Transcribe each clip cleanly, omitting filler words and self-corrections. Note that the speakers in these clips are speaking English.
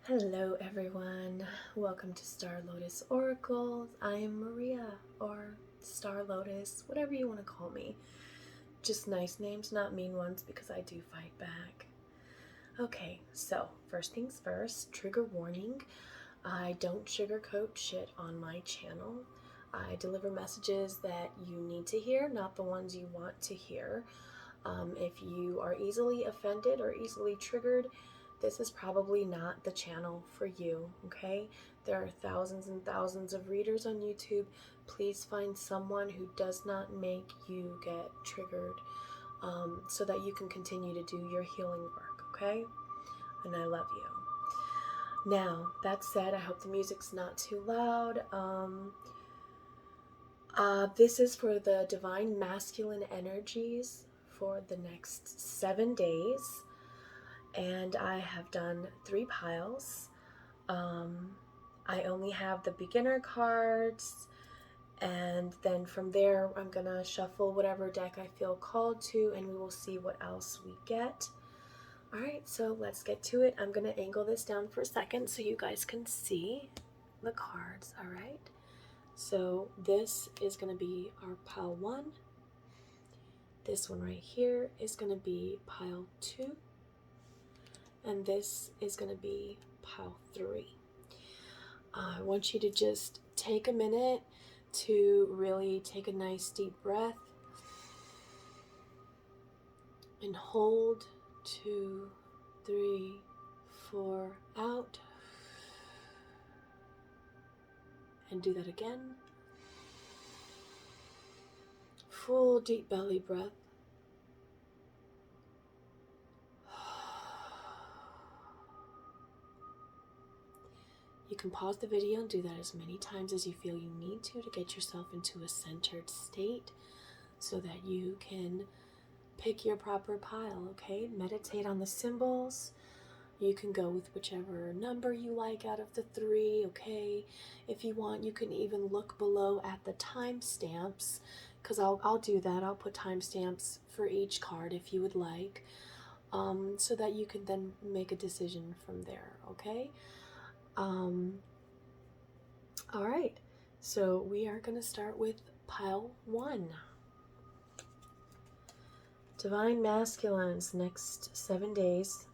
Hello everyone, welcome to Star Lotus Oracles. I am Maria, or Star Lotus, whatever you want to call me. Just nice names, not mean ones, because I do fight back. Okay, so first things first, trigger warning. I don't sugarcoat shit on my channel. I deliver messages that you need to hear, not the ones you want to hear. If you are easily offended or easily triggered, this is probably not the channel for you, okay? There are thousands and thousands of readers on YouTube. Please find someone who does not make you get triggered, so that you can continue to do your healing work, okay? And I love you. Now, that said, I hope the music's not too loud. This is for the divine masculine energies for the next 7 days. And I have done 3 piles. I only have the beginner cards, and then from there I'm gonna shuffle whatever deck I feel called to, and we will see what else we get. Alright, so let's get to it. I'm gonna angle this down for a second so you guys can see the cards. Alright, so this is gonna be our pile 1. This one right here is gonna be pile 2. And this is going to be pile 3. I want you to just take a minute to really take a nice deep breath and hold 2, 3, 4 out, and do that again. Full deep belly breath. You can pause the video and do that as many times as you feel you need to get yourself into a centered state so that you can pick your proper pile, okay? Meditate on the symbols. You can go with whichever number you like out of the 3, okay? If you want, you can even look below at the timestamps, because I'll do that. I'll put timestamps for each card if you would like, so that you can then make a decision from there, okay? All right, so we are going to start with pile 1. Divine Masculines, next 7 days.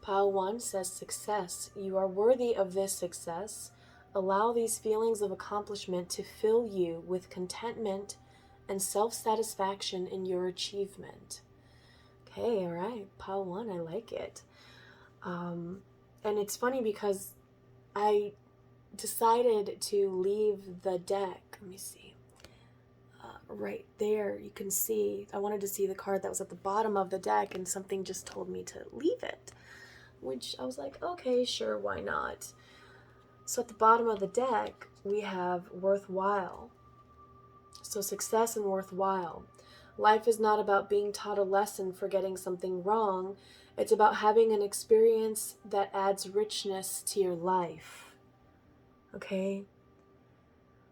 Pile 1 says success. You are worthy of this success. Allow these feelings of accomplishment to fill you with contentment and self-satisfaction in your achievement. Okay, all right, pile 1, I like it. And it's funny because I decided to leave the deck. Let me see. Right there, you can see, I wanted to see the card that was at the bottom of the deck, and something just told me to leave it, which I was like, okay, sure, why not? So at the bottom of the deck, we have worthwhile. So success and worthwhile. Life is not about being taught a lesson for getting something wrong. It's about having an experience that adds richness to your life. Okay?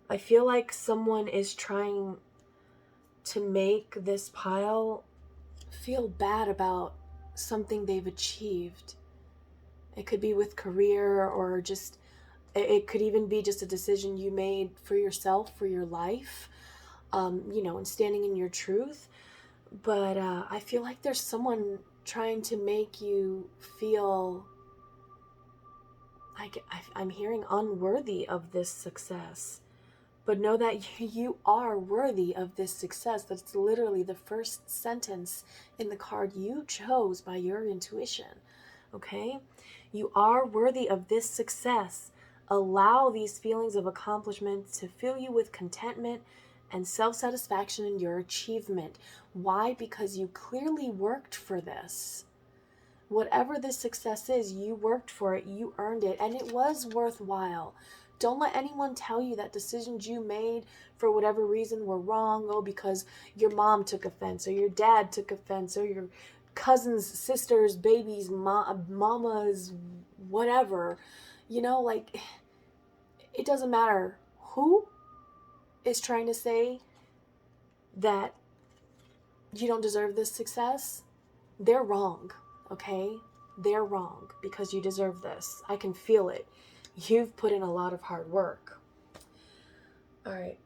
I feel like someone is trying to make this pile feel bad about something they've achieved. It could be with career, or just, it could even be just a decision you made for yourself, for your life, and standing in your truth. But I feel like there's someone trying to make you feel like I'm hearing unworthy of this success. But know that you are worthy of this success. That's literally the first sentence in the card you chose by your intuition. Okay? You are worthy of this success. Allow these feelings of accomplishment to fill you with contentment and self-satisfaction in your achievement. Why? Because you clearly worked for this. Whatever this success is, you worked for it, you earned it, and it was worthwhile. Don't let anyone tell you that decisions you made for whatever reason were wrong. Oh, because your mom took offense, or your dad took offense, or your cousins, sisters, babies, mamas, whatever. It doesn't matter who is trying to say that you don't deserve this success. They're wrong, okay? they're wrong because you deserve this. I can feel it. You've put in a lot of hard work. All right.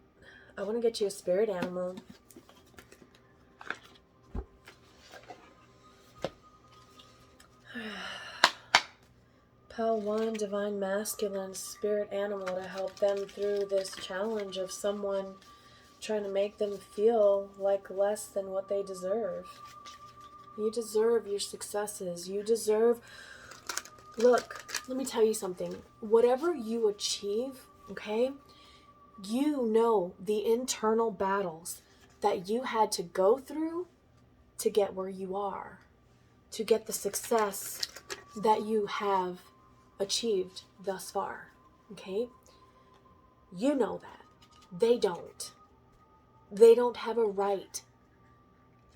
I want to get you a spirit animal. Pile 1, divine masculine spirit animal to help them through this challenge of someone trying to make them feel like less than what they deserve. You deserve your successes. You deserve... Look, let me tell you something. Whatever you achieve, okay, you know the internal battles that you had to go through to get where you are, to get the success that you have achieved thus far, okay? You know that. They don't. They don't have a right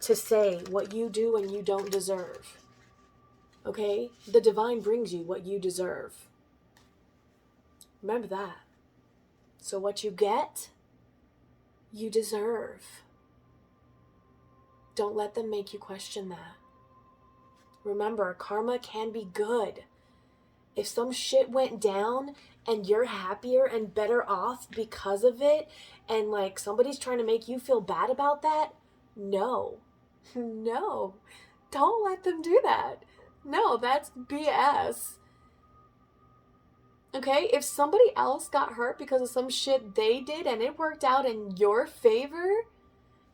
to say what you do and you don't deserve, okay? The divine brings you what you deserve. Remember that. So what you get, you deserve. Don't let them make you question that. Remember, karma can be good. If some shit went down and you're happier and better off because of it, and like somebody's trying to make you feel bad about that, no. No. Don't let them do that. No, that's BS. Okay? If somebody else got hurt because of some shit they did and it worked out in your favor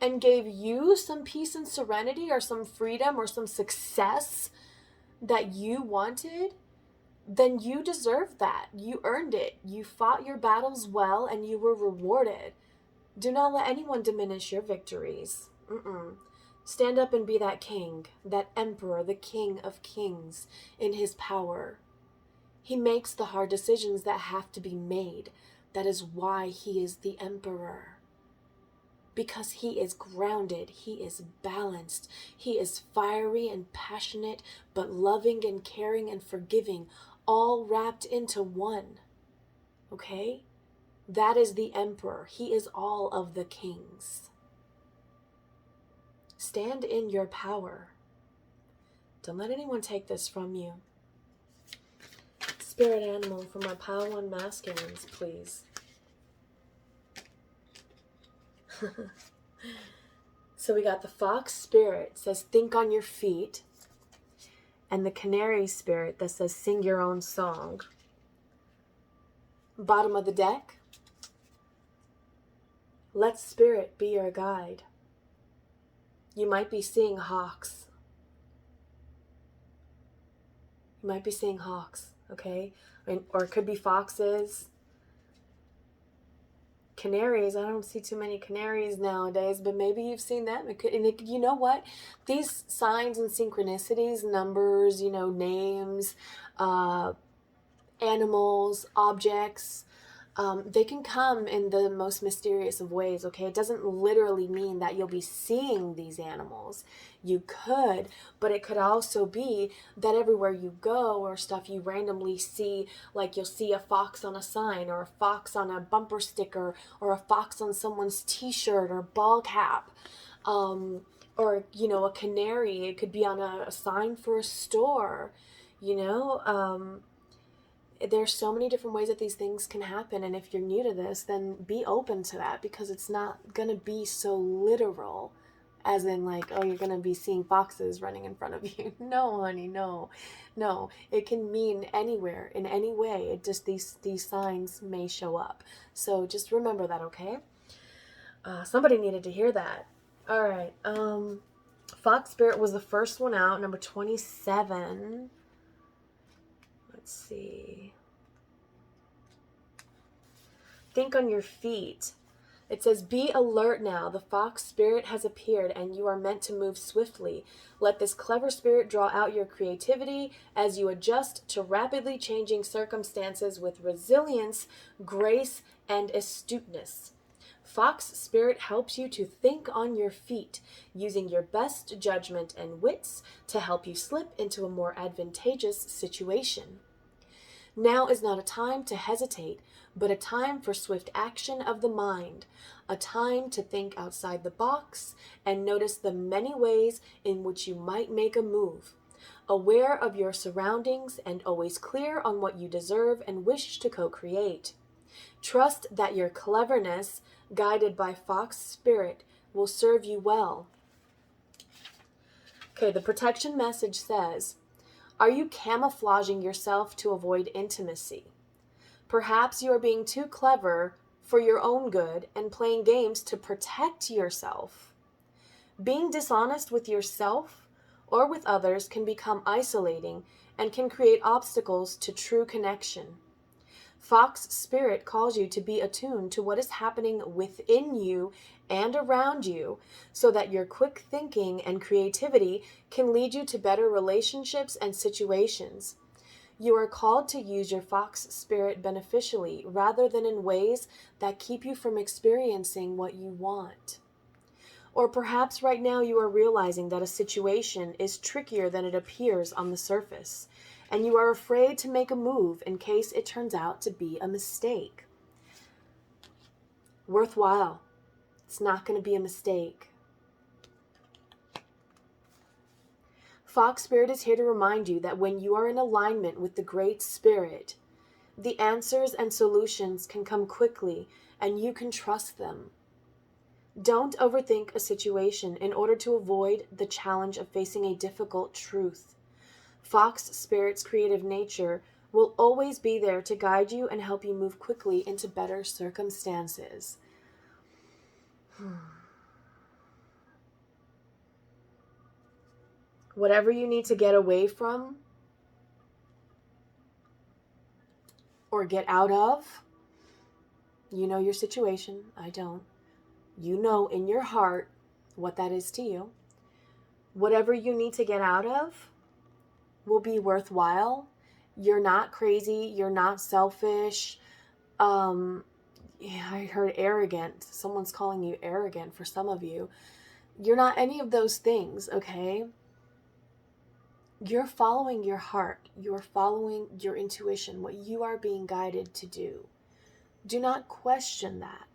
and gave you some peace and serenity or some freedom or some success that you wanted, then you deserve that. You earned it. You fought your battles well and you were rewarded. Do not let anyone diminish your victories. Stand up and be that king, that emperor, the king of kings in his power. He makes the hard decisions that have to be made. That is why he is the emperor. Because he is grounded, he is balanced, he is fiery and passionate, but loving and caring and forgiving, all wrapped into one. Okay? That is the emperor. He is all of the kings. Stand in your power. Don't let anyone take this from you. Spirit animal for my pile 1 masculines, please. So we got the fox spirit, says think on your feet, and the canary spirit that says sing your own song. Bottom of the deck, let spirit be your guide. You might be seeing hawks. You might be seeing hawks, okay? Or it could be foxes. Canaries, I don't see too many canaries nowadays, but maybe you've seen them. You know what? These signs and synchronicities, numbers, names, animals, objects, they can come in the most mysterious of ways, okay? It doesn't literally mean that you'll be seeing these animals. You could, but it could also be that everywhere you go or stuff, you randomly see, like you'll see a fox on a sign or a fox on a bumper sticker or a fox on someone's t-shirt or ball cap. Or, a canary. It could be on a sign for a store, There's so many different ways that these things can happen, and if you're new to this, then be open to that, because it's not going to be so literal, as in like, oh, you're going to be seeing foxes running in front of you. No, honey, no. It can mean anywhere, in any way. It just, these signs may show up. So just remember that, okay? Somebody needed to hear that. All right. Fox Spirit was the first one out, number 27. Let's see. Think on your feet. It says, be alert now. The fox spirit has appeared and you are meant to move swiftly. Let this clever spirit draw out your creativity as you adjust to rapidly changing circumstances with resilience, grace, and astuteness. Fox spirit helps you to think on your feet, using your best judgment and wits to help you slip into a more advantageous situation. Now is not a time to hesitate, but a time for swift action of the mind, a time to think outside the box and notice the many ways in which you might make a move, aware of your surroundings and always clear on what you deserve and wish to co-create. Trust that your cleverness, guided by Fox spirit, will serve you well. Okay, the protection message says, are you camouflaging yourself to avoid intimacy? Perhaps you are being too clever for your own good and playing games to protect yourself. Being dishonest with yourself or with others can become isolating and can create obstacles to true connection. Fox Spirit calls you to be attuned to what is happening within you and around you so that your quick thinking and creativity can lead you to better relationships and situations. You are called to use your Fox Spirit beneficially rather than in ways that keep you from experiencing what you want. Or perhaps right now you are realizing that a situation is trickier than it appears on the surface, and you are afraid to make a move in case it turns out to be a mistake. Worthwhile. It's not going to be a mistake. Fox Spirit is here to remind you that when you are in alignment with the Great Spirit, the answers and solutions can come quickly and you can trust them. Don't overthink a situation in order to avoid the challenge of facing a difficult truth. Fox Spirit's creative nature will always be there to guide you and help you move quickly into better circumstances. Whatever you need to get away from or get out of, you know your situation. I don't. You know in your heart what that is to you. Whatever you need to get out of will be worthwhile. You're not crazy. You're not selfish. I heard arrogant. Someone's calling you arrogant for some of you. You're not any of those things, okay? You're following your heart. You're following your intuition, what you are being guided to do. Do not question that.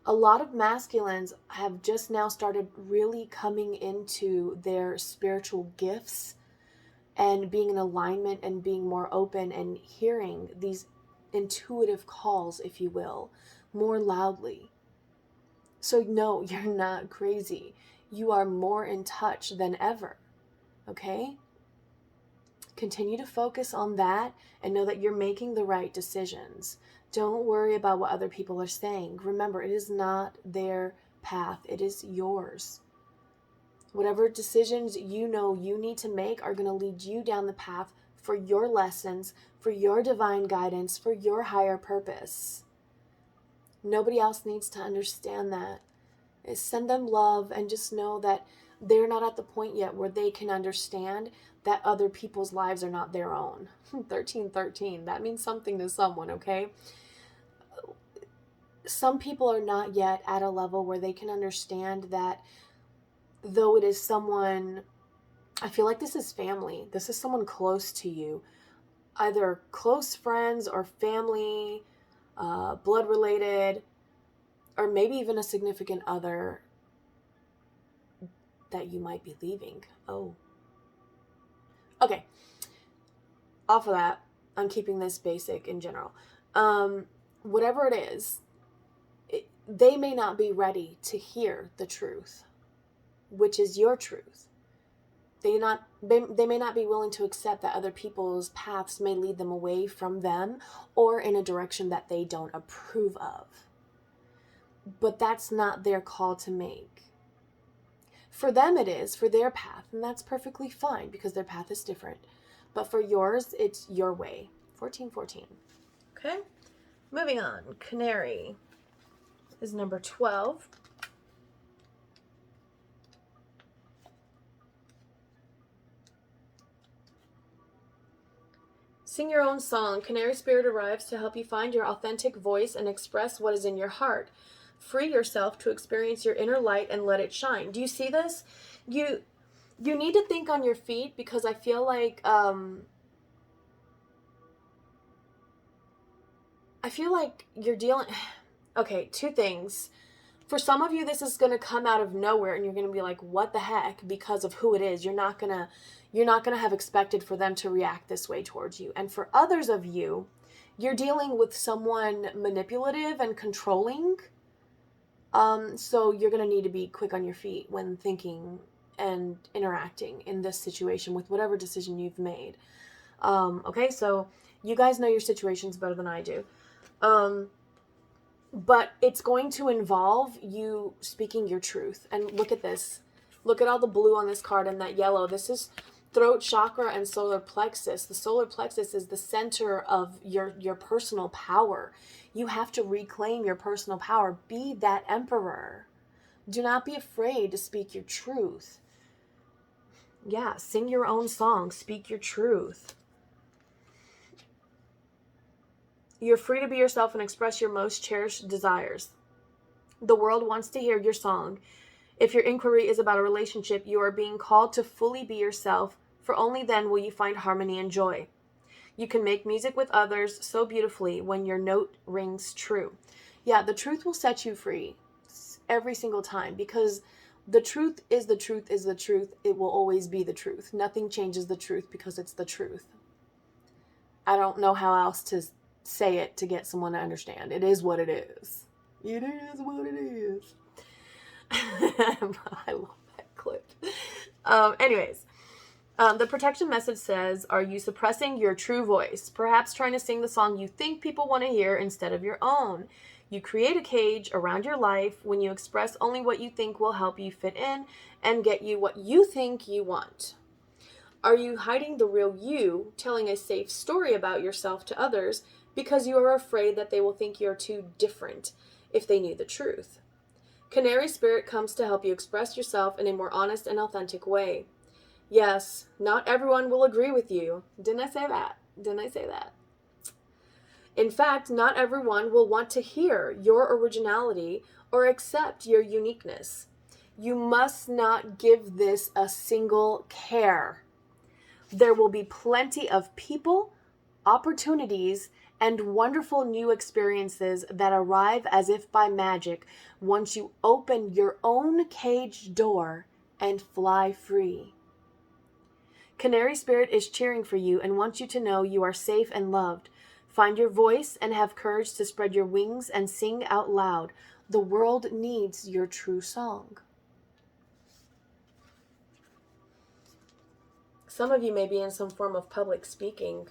A lot of masculines have just now started really coming into their spiritual gifts and being in alignment and being more open and hearing these intuitive calls, if you will, more loudly. So no, you're not crazy. You are more in touch than ever, okay? Continue to focus on that and know that you're making the right decisions. Don't worry about what other people are saying. Remember, it is not their path. It is yours. Whatever decisions you know you need to make are going to lead you down the path for your lessons, for your divine guidance, for your higher purpose. Nobody else needs to understand that. Send them love and just know that they're not at the point yet where they can understand that other people's lives are not their own. 1313, that means something to someone, okay? Some people are not yet at a level where they can understand that though it is someone, I feel like this is family. This is someone close to you, either close friends or family, blood related, or maybe even a significant other that you might be leaving. Oh. Okay. Off of that, I'm keeping this basic in general. Whatever it is, they may not be ready to hear the truth, which is your truth. They may not be willing to accept that other people's paths may lead them away from them or in a direction that they don't approve of. But that's not their call to make. For them it is, for their path, and that's perfectly fine because their path is different. But for yours, it's your way. 1414. Okay? Moving on. Canary is number 12. Sing your own song. Canary Spirit arrives to help you find your authentic voice and express what is in your heart. Free yourself to experience your inner light and let it shine. Do you see this? You need to think on your feet because I feel like you're dealing. Okay, two things. For some of you, this is going to come out of nowhere and you're going to be like, what the heck? Because of who it is. You're not going to have expected for them to react this way towards you. And for others of you, you're dealing with someone manipulative and controlling. So you're going to need to be quick on your feet when thinking and interacting in this situation with whatever decision you've made. Okay, so you guys know your situations better than I do. But it's going to involve you speaking your truth. And look at this. Look at all the blue on this card and that yellow. This is throat chakra and solar plexus. The solar plexus is the center of your personal power. You have to reclaim your personal power. Be that emperor. Do not be afraid to speak your truth. Yeah, sing your own song. Speak your truth. You're free to be yourself and express your most cherished desires. The world wants to hear your song. If your inquiry is about a relationship, you are being called to fully be yourself, for only then will you find harmony and joy. You can make music with others so beautifully when your note rings true. Yeah, the truth will set you free every single time, because the truth is the truth is the truth. It will always be the truth. Nothing changes the truth because it's the truth. I don't know how else to say it to get someone to understand. It is what it is. It is what it is. I love that clip. Anyways, the protection message says, are you suppressing your true voice? Perhaps trying to sing the song you think people want to hear instead of your own. You create a cage around your life when you express only what you think will help you fit in and get you what you think you want. Are you hiding the real you, telling a safe story about yourself to others because you are afraid that they will think you're too different if they knew the truth? Canary Spirit comes to help you express yourself in a more honest and authentic way. Yes, not everyone will agree with you. Didn't I say that? Didn't I say that? In fact, not everyone will want to hear your originality or accept your uniqueness. You must not give this a single care. There will be plenty of people, opportunities, and wonderful new experiences that arrive as if by magic once you open your own cage door and fly free. Canary Spirit is cheering for you and wants you to know you are safe and loved. Find your voice and have courage to spread your wings and sing out loud. The world needs your true song. Some of you may be in some form of public speaking,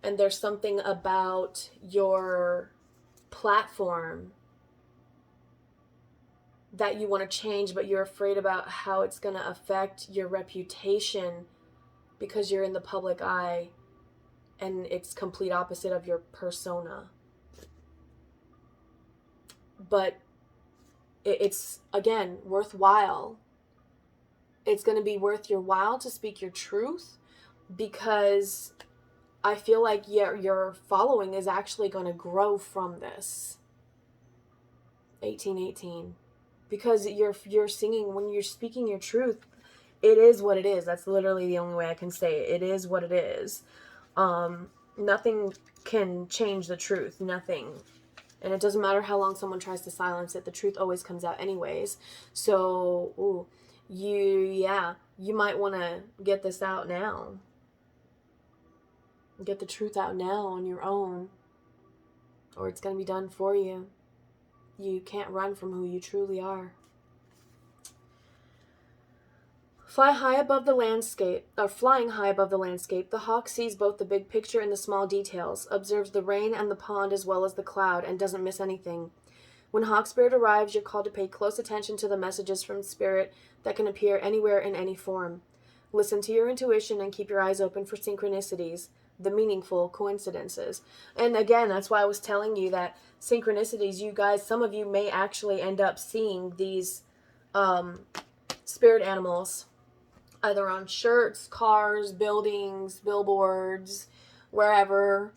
and there's something about your platform that you want to change, but you're afraid about how it's going to affect your reputation because you're in the public eye and it's complete opposite of your persona. But it's, again, worthwhile. It's going to be worth your while to speak your truth, because I feel like your following is actually going to grow from this. 1818. Because you're singing, when you're speaking your truth, it is what it is. That's literally the only way I can say it. It is what it is. Nothing can change the truth. Nothing. And it doesn't matter how long someone tries to silence it. The truth always comes out anyways. So, you might want to get this out now. Get the truth out now on your own, or it's going to be done for you. You can't run from who you truly are. Flying high above the landscape, the hawk sees both the big picture and the small details, observes the rain and the pond as well as the cloud, and doesn't miss anything. When Hawk Spirit arrives, you're called to pay close attention to the messages from Spirit that can appear anywhere in any form. Listen to your intuition and keep your eyes open for synchronicities, the meaningful coincidences. And again, that's why I was telling you that synchronicities, you guys, some of you may actually end up seeing these spirit animals either on shirts, cars, buildings, billboards, wherever.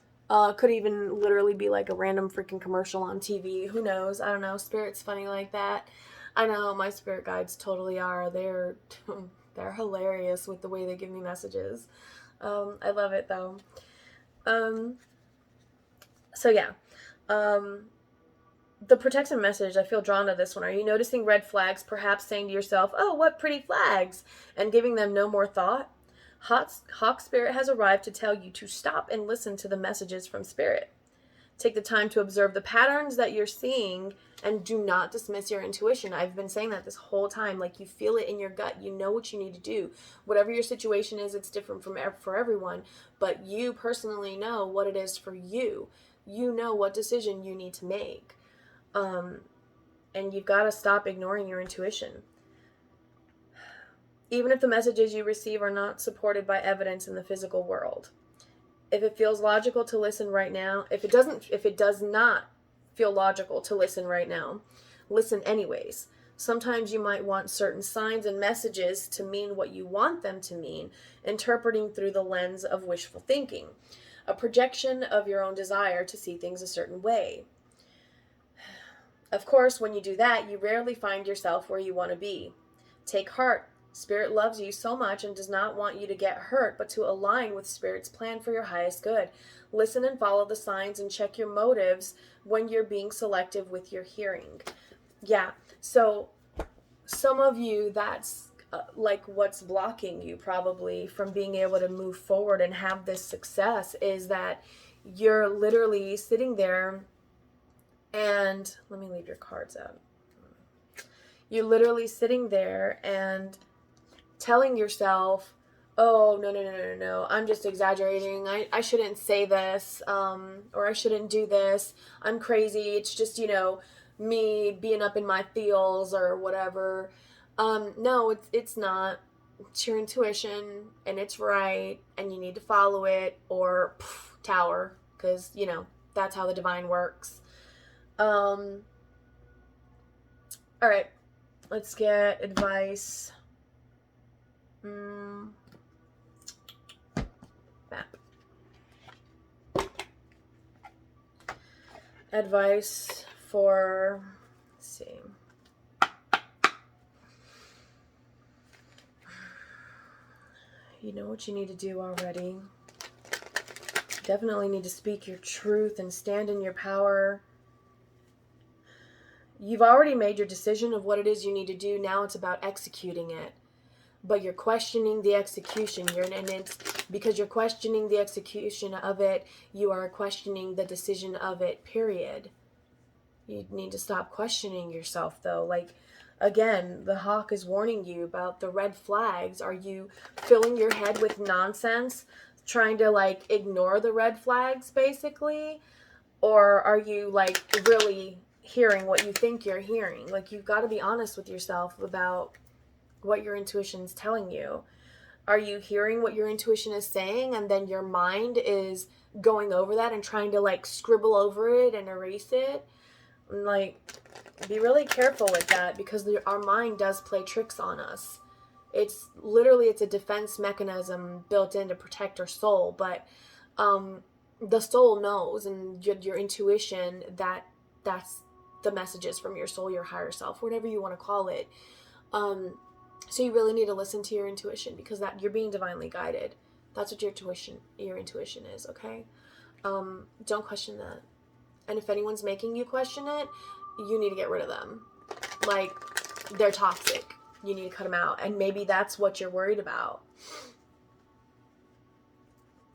Could even literally be like a random freaking commercial on TV. Who knows? I don't know. Spirit's funny like that. I know my spirit guides totally are. They're hilarious with the way they give me messages. I love it though. The protection message, I feel drawn to this one. Are you noticing red flags, perhaps saying to yourself, oh, what pretty flags, and giving them no more thought? Hawk Spirit has arrived to tell you to stop and listen to the messages from Spirit. Take the time to observe the patterns that you're seeing and do not dismiss your intuition. I've been saying that this whole time. Like, you feel it in your gut. You know what you need to do. Whatever your situation is, it's different for everyone. But you personally know what it is for you. You know what decision you need to make. And you've got to stop ignoring your intuition. Even if the messages you receive are not supported by evidence in the physical world. If it feels logical to listen right now, if it does not feel logical to listen right now, listen anyways. Sometimes you might want certain signs and messages to mean what you want them to mean, interpreting through the lens of wishful thinking, a projection of your own desire to see things a certain way. Of course, when you do that, you rarely find yourself where you want to be. Take heart. Spirit loves you so much and does not want you to get hurt, but to align with Spirit's plan for your highest good. Listen and follow the signs and check your motives when you're being selective with your hearing. Yeah, so some of you, that's like what's blocking you probably from being able to move forward and have this success, is that you're literally sitting there and, let me leave your cards out. You're literally sitting there and telling yourself, oh, no, I'm just exaggerating. I shouldn't say this, or I shouldn't do this. I'm crazy. It's just, me being up in my feels or whatever. No, it's not. It's your intuition, and it's right, and you need to follow it, or tower, because, that's how the divine works. All right, let's get advice. Map. Advice for, let's see. You know what you need to do already. Definitely need to speak your truth and stand in your power. You've already made your decision of what it is you need to do. Now it's about executing it. But you're questioning the execution. And it's because you're questioning the execution of it, you are questioning the decision of it, period. You need to stop questioning yourself, though. Like, again, the hawk is warning you about the red flags. Are you filling your head with nonsense, trying to, ignore the red flags, basically? Or are you, really hearing what you think you're hearing? You've got to be honest with yourself about what your intuition's telling you. Are you hearing what your intuition is saying, and then your mind is going over that and trying to scribble over it and erase it? And be really careful with that, because our mind does play tricks on us. It's a defense mechanism built in to protect our soul, but the soul knows, and your intuition, that's the messages from your soul, your higher self, whatever you want to call it. So you really need to listen to your intuition, because that you're being divinely guided. That's what your intuition is, okay? Don't question that. And if anyone's making you question it, you need to get rid of them. They're toxic. You need to cut them out. And maybe that's what you're worried about.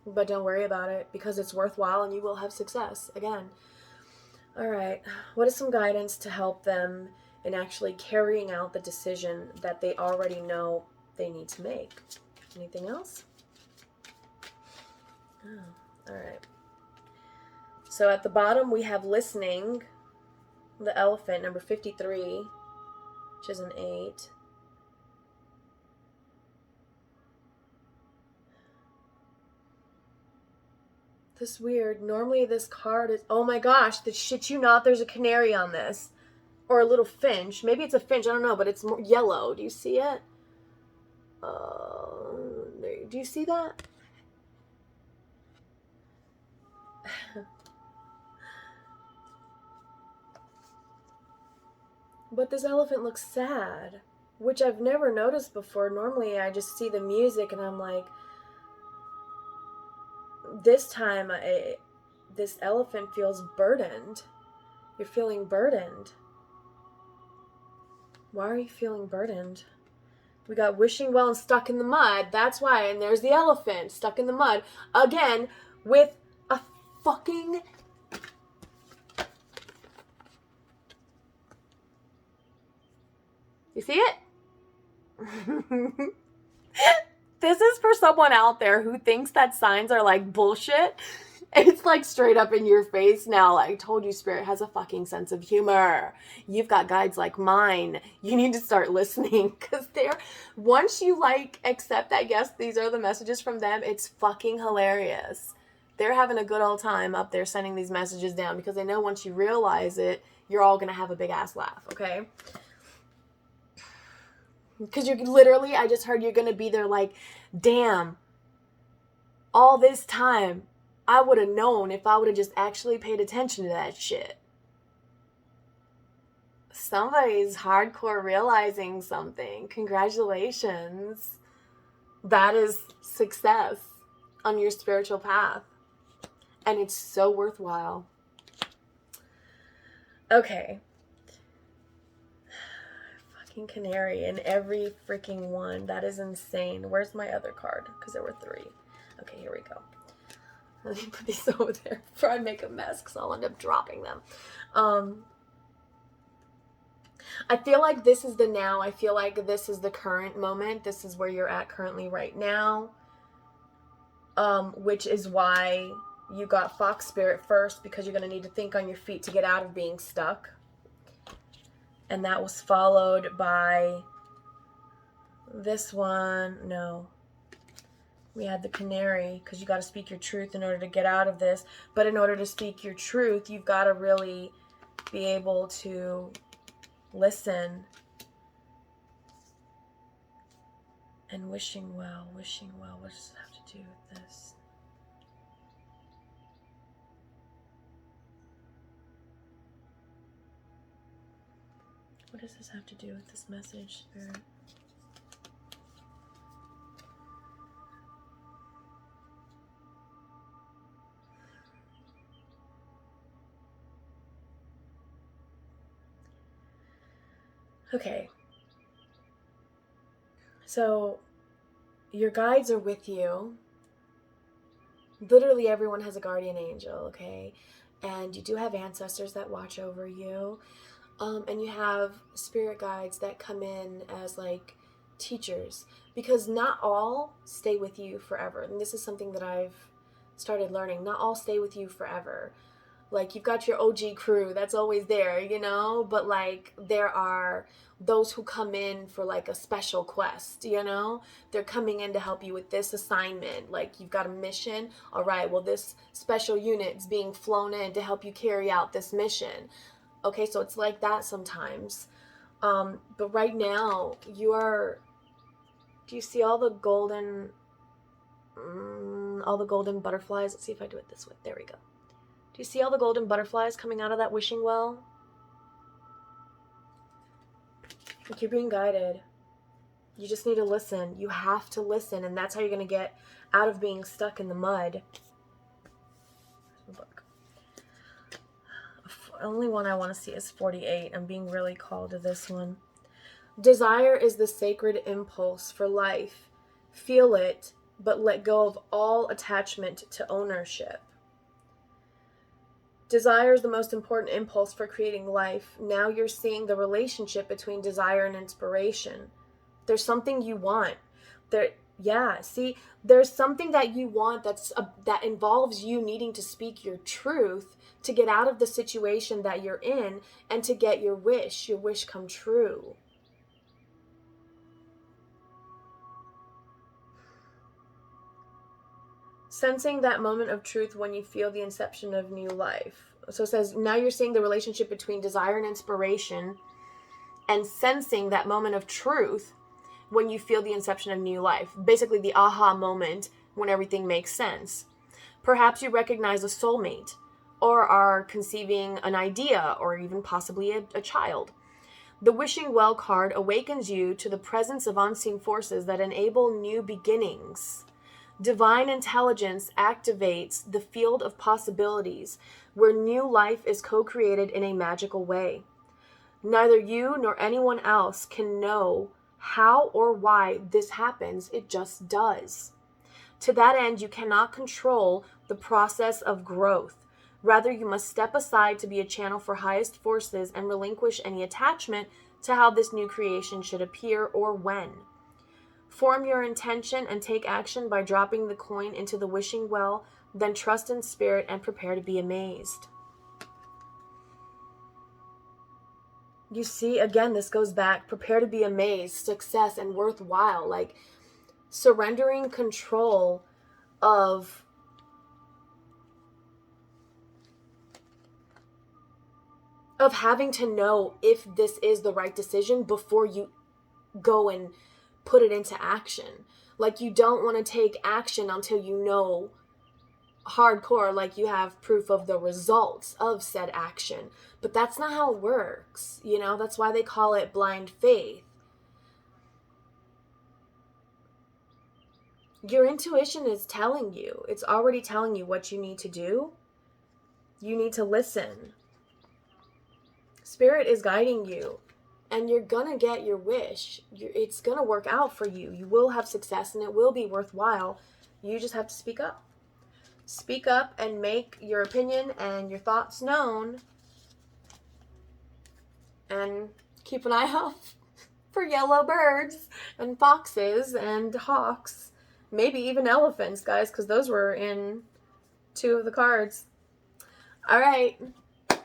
But don't worry about it, because it's worthwhile and you will have success. Again. All right. What is some guidance to help them in actually carrying out the decision that they already know they need to make? Anything else? Oh, all right. So at the bottom we have listening, the elephant, number 53, which is an 8. This weird, normally this card is, oh my gosh, shit you not, there's a canary on this. Or a little finch. Maybe it's a finch, I don't know, but it's more yellow. Do you see it? Do you see that? But this elephant looks sad, which I've never noticed before. Normally I just see the music and I'm like, this time this elephant feels burdened. You're feeling burdened. Why are you feeling burdened? We got wishing well and stuck in the mud. That's why. And there's the elephant stuck in the mud. Again, with a fucking... You see it? This is for someone out there who thinks that signs are like bullshit. It's like straight up in your face now. Like, I told you, Spirit has a fucking sense of humor. You've got guides like mine. You need to start listening, because once you like accept that, yes, these are the messages from them, it's fucking hilarious. They're having a good old time up there sending these messages down, because they know once you realize it, you're all going to have a big ass laugh, okay? Because you're literally, I just heard you're going to be there like, damn, all this time, I would have known if I would have just actually paid attention to that shit. Somebody's hardcore realizing something. Congratulations. That is success on your spiritual path. And it's so worthwhile. Okay. Fucking canary in every freaking one. That is insane. Where's my other card? Because there were 3. Okay, here we go. Let me put these over there before I make a mess, because I'll end up dropping them. I feel like this is the now. I feel like this is the current moment. This is where you're at currently right now. Which is why you got Fox Spirit first, because you're going to need to think on your feet to get out of being stuck. And that was followed by this one. No. We had the canary, because you got to speak your truth in order to get out of this. But in order to speak your truth, you've got to really be able to listen. And wishing well. What does it have to do with this? What does this have to do with this message, Spirit? Okay. So, your guides are with you. Literally everyone has a guardian angel, okay? And you do have ancestors that watch over you. And you have spirit guides that come in as like teachers, because not all stay with you forever. And this is something that I've started learning. Not all stay with you forever. Like, you've got your OG crew that's always there, you know, but like there are those who come in for like a special quest, you know, they're coming in to help you with this assignment. Like, you've got a mission. All right, well, this special unit's being flown in to help you carry out this mission. Okay, so it's like that sometimes. But right now, do you see all the golden butterflies? Let's see if I do it this way. There we go. Do you see all the golden butterflies coming out of that wishing well? Like, you're being guided. You just need to listen. You have to listen, and that's how you're going to get out of being stuck in the mud. Look. The only one I want to see is 48. I'm being really called to this one. Desire is the sacred impulse for life. Feel it, but let go of all attachment to ownership. Desire is the most important impulse for creating life. Now you're seeing the relationship between desire and inspiration. There's something you want. There's something that you want that involves you needing to speak your truth to get out of the situation that you're in and to get your wish come true. Sensing that moment of truth when you feel the inception of new life. So it says, now you're seeing the relationship between desire and inspiration, and sensing that moment of truth when you feel the inception of new life. Basically the aha moment when everything makes sense. Perhaps you recognize a soulmate, or are conceiving an idea, or even possibly a child. The Wishing Well card awakens you to the presence of unseen forces that enable new beginnings. Divine intelligence activates the field of possibilities where new life is co-created in a magical way. Neither you nor anyone else can know how or why this happens. It just does. To that end, you cannot control the process of growth. Rather, you must step aside to be a channel for highest forces and relinquish any attachment to how this new creation should appear or when. Form your intention and take action by dropping the coin into the wishing well, then trust in spirit and prepare to be amazed. You see, again, this goes back, prepare to be amazed, success, and worthwhile. Like surrendering control of having to know if this is the right decision before you go and put it into action. Like you don't want to take action until you know hardcore, like you have proof of the results of said action. But that's not how it works. You know, that's why they call it blind faith. Your intuition is telling you, it's already telling you what you need to do. You need to listen. Spirit is guiding you, and you're gonna get your wish. It's gonna work out for you. You will have success, and it will be worthwhile. You just have to speak up. Speak up and make your opinion and your thoughts known. And keep an eye out for yellow birds and foxes and hawks. Maybe even elephants, guys, because those were in 2 of the cards. All right.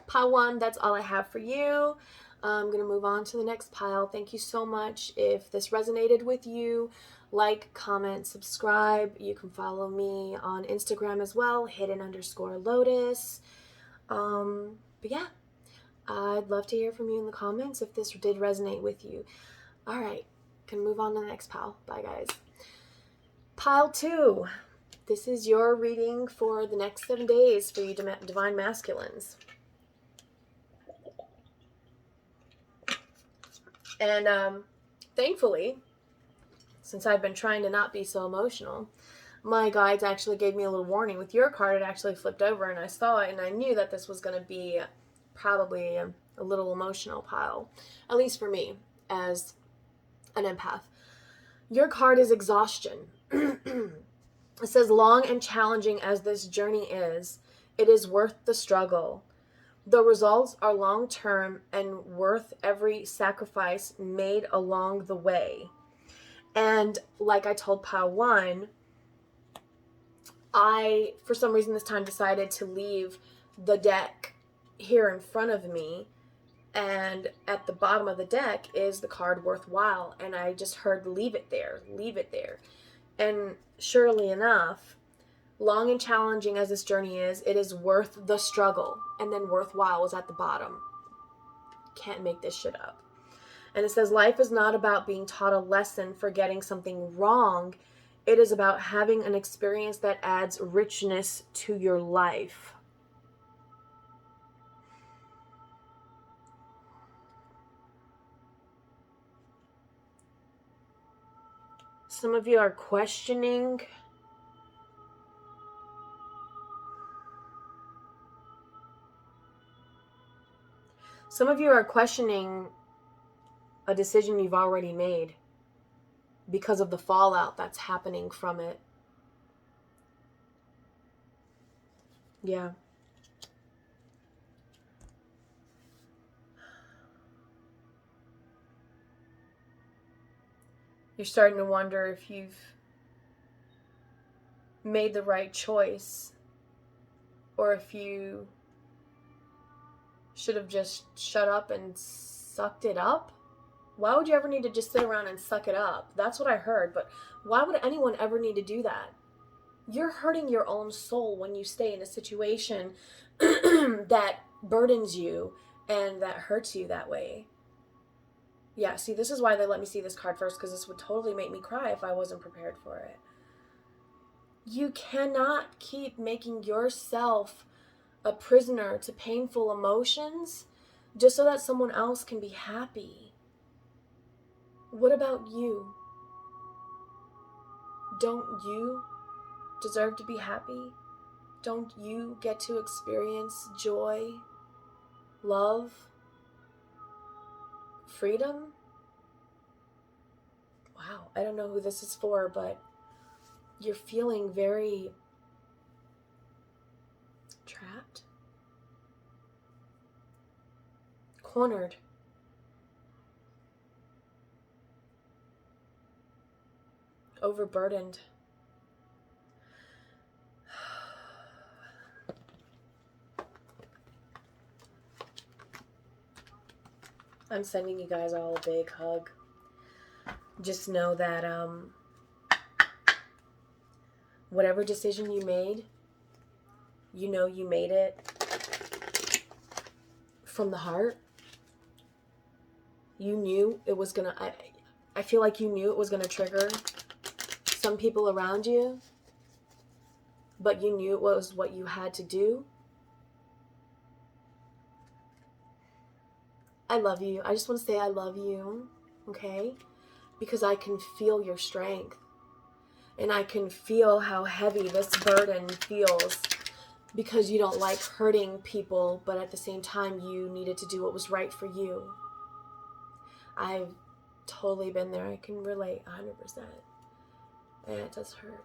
Pile 1, that's all I have for you. I'm going to move on to the next pile. Thank you so much. If this resonated with you, like, comment, subscribe. You can follow me on Instagram as well, hidden_lotus. But yeah, I'd love to hear from you in the comments if this did resonate with you. All right, can move on to the next pile. Bye, guys. Pile 2. This is your reading for the next 7 days for you divine masculines. And thankfully, since I've been trying to not be so emotional, my guides actually gave me a little warning. With your card, it actually flipped over and I saw it and I knew that this was going to be probably a little emotional pile, at least for me as an empath. Your card is exhaustion. It says, long and challenging as this journey is, it is worth the struggle. The results are long-term and worth every sacrifice made along the way. And like I told pile 1, I, for some reason this time, decided to leave the deck here in front of me. And at the bottom of the deck is the card worthwhile. And I just heard, leave it there, leave it there. And surely enough, long and challenging as this journey is, it is worth the struggle. And then worthwhile was at the bottom. Can't make this shit up. And it says, life is not about being taught a lesson for getting something wrong. It is about having an experience that adds richness to your life. Some of you are questioning a decision you've already made because of the fallout that's happening from it. Yeah. You're starting to wonder if you've made the right choice or if you should have just shut up and sucked it up. Why would you ever need to just sit around and suck it up? That's what I heard, but why would anyone ever need to do that? You're hurting your own soul when you stay in a situation that burdens you and that hurts you that way. Yeah, see, this is why they let me see this card first, because this would totally make me cry if I wasn't prepared for it. You cannot keep making yourself a prisoner to painful emotions just so that someone else can be happy. What about you? Don't you deserve to be happy? Don't you get to experience joy, love, freedom? Wow, I don't know who this is for, but you're feeling very trapped, cornered. Overburdened. I'm sending you guys all a big hug. Just know that whatever decision you made, you know you made it from the heart. You knew it was gonna, I feel like you knew it was gonna trigger some people around you, but you knew it was what you had to do. I love you. I just want to say I love you, okay? Because I can feel your strength. And I can feel how heavy this burden feels because you don't like hurting people, but at the same time you needed to do what was right for you. I've totally been there. I can relate 100%. And it does hurt.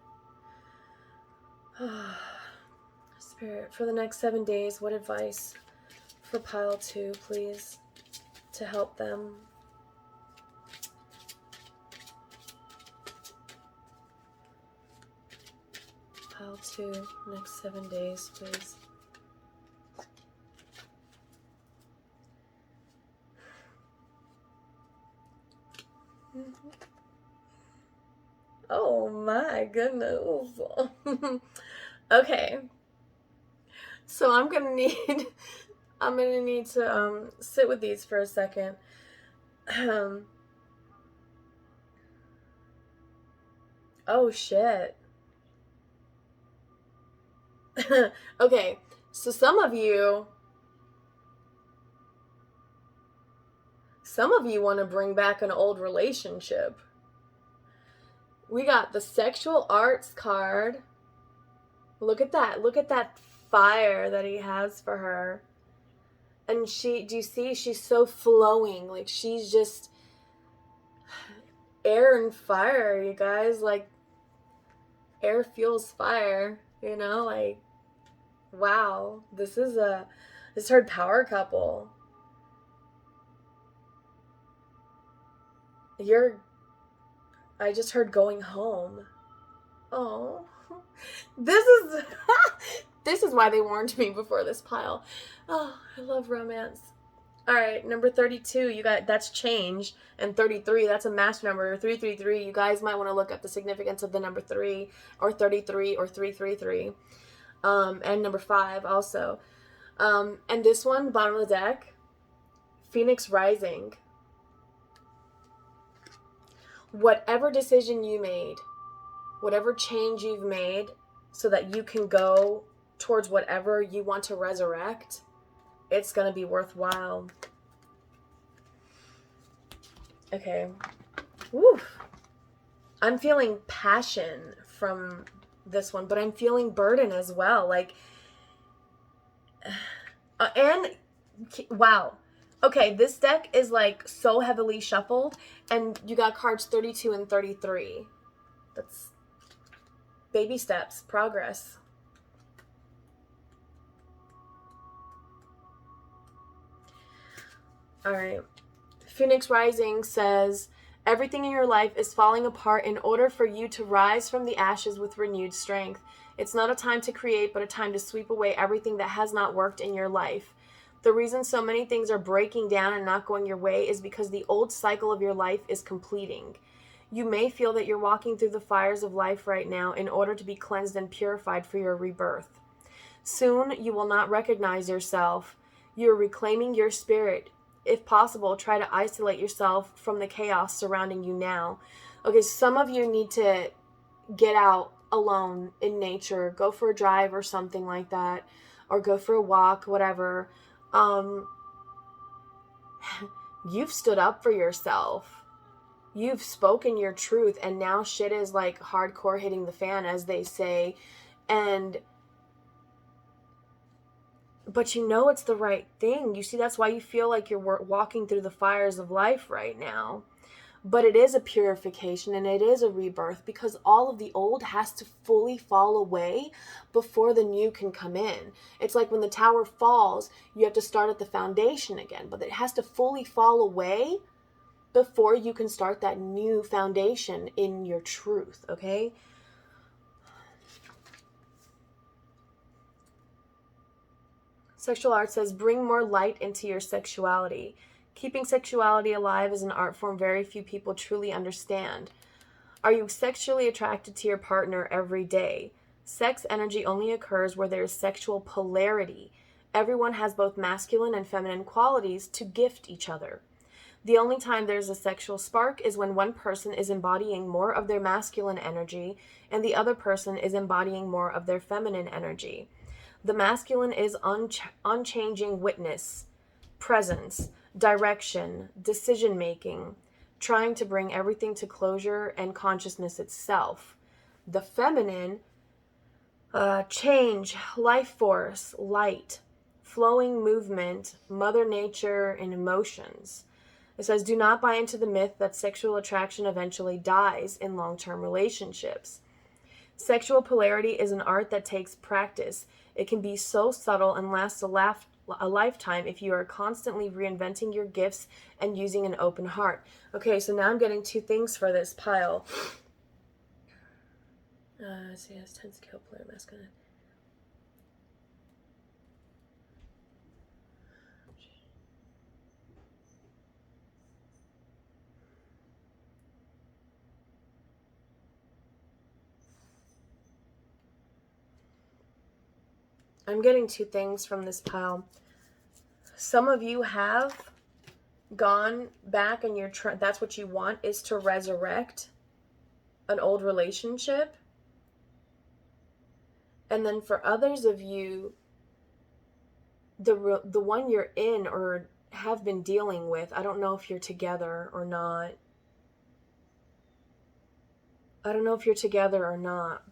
Spirit, for the next 7 days, what advice for pile 2, please, to help them? Pile 2, next 7 days, please. Oh my goodness. Okay. So I'm gonna need to sit with these for a second. Oh shit. Okay, so some of you want to bring back an old relationship. We got the sexual arts card. Look at that. Look at that fire that he has for her. And do you see? She's so flowing. Like, she's just air and fire, you guys. Like, air fuels fire, you know? Like, wow. This is her power couple. I just heard going home. Oh, this is why they warned me before this pile. Oh, I love romance. All right, number 32, you got, that's change, and 33, that's a master number. 333, you guys might want to look up the significance of the number 3, or 33, or 333, and number 5 also. And this one, bottom of the deck, Phoenix Rising. Whatever decision you made, whatever change you've made so that you can go towards whatever you want to resurrect, it's going to be worthwhile. Okay. Woo. I'm feeling passion from this one, but I'm feeling burden as well. Like, and wow. Okay, this deck is like so heavily shuffled, and you got cards 32 and 33. That's baby steps, progress. All right. Phoenix Rising says, everything in your life is falling apart in order for you to rise from the ashes with renewed strength. It's not a time to create, but a time to sweep away everything that has not worked in your life. The reason so many things are breaking down and not going your way is because the old cycle of your life is completing. You may feel that you're walking through the fires of life right now in order to be cleansed and purified for your rebirth. Soon, you will not recognize yourself. You're reclaiming your spirit. If possible, try to isolate yourself from the chaos surrounding you now. Okay, some of you need to get out alone in nature. Go for a drive or something like that. Or go for a walk, whatever. You've stood up for yourself. You've spoken your truth, and now shit is like hardcore hitting the fan, as they say. But you know it's the right thing. You see, that's why you feel like you're walking through the fires of life right now. But it is a purification and it is a rebirth, because all of the old has to fully fall away before the new can come in. It's like when the tower falls, you have to start at the foundation again, but it has to fully fall away before you can start that new foundation in your truth, okay? Sexual art says, bring more light into your sexuality. Keeping sexuality alive is an art form very few people truly understand. Are you sexually attracted to your partner every day? Sex energy only occurs where there is sexual polarity. Everyone has both masculine and feminine qualities to gift each other. The only time there's a sexual spark is when one person is embodying more of their masculine energy and the other person is embodying more of their feminine energy. The masculine is unchanging witness, presence, direction, decision-making, trying to bring everything to closure and consciousness itself. The feminine, change, life force, light, flowing movement, Mother Nature, and emotions. It says, do not buy into the myth that sexual attraction eventually dies in long-term relationships. Sexual polarity is an art that takes practice. It can be so subtle and lasts a lifetime if you are constantly reinventing your gifts and using an open heart. Okay, so now I'm getting two things for this pile. So yes, tends to kill polar masculine. I'm getting two things from this pile. Some of you have gone back and that's what you want, is to resurrect an old relationship. And then for others of you, the one you're in or have been dealing with, I don't know if you're together or not.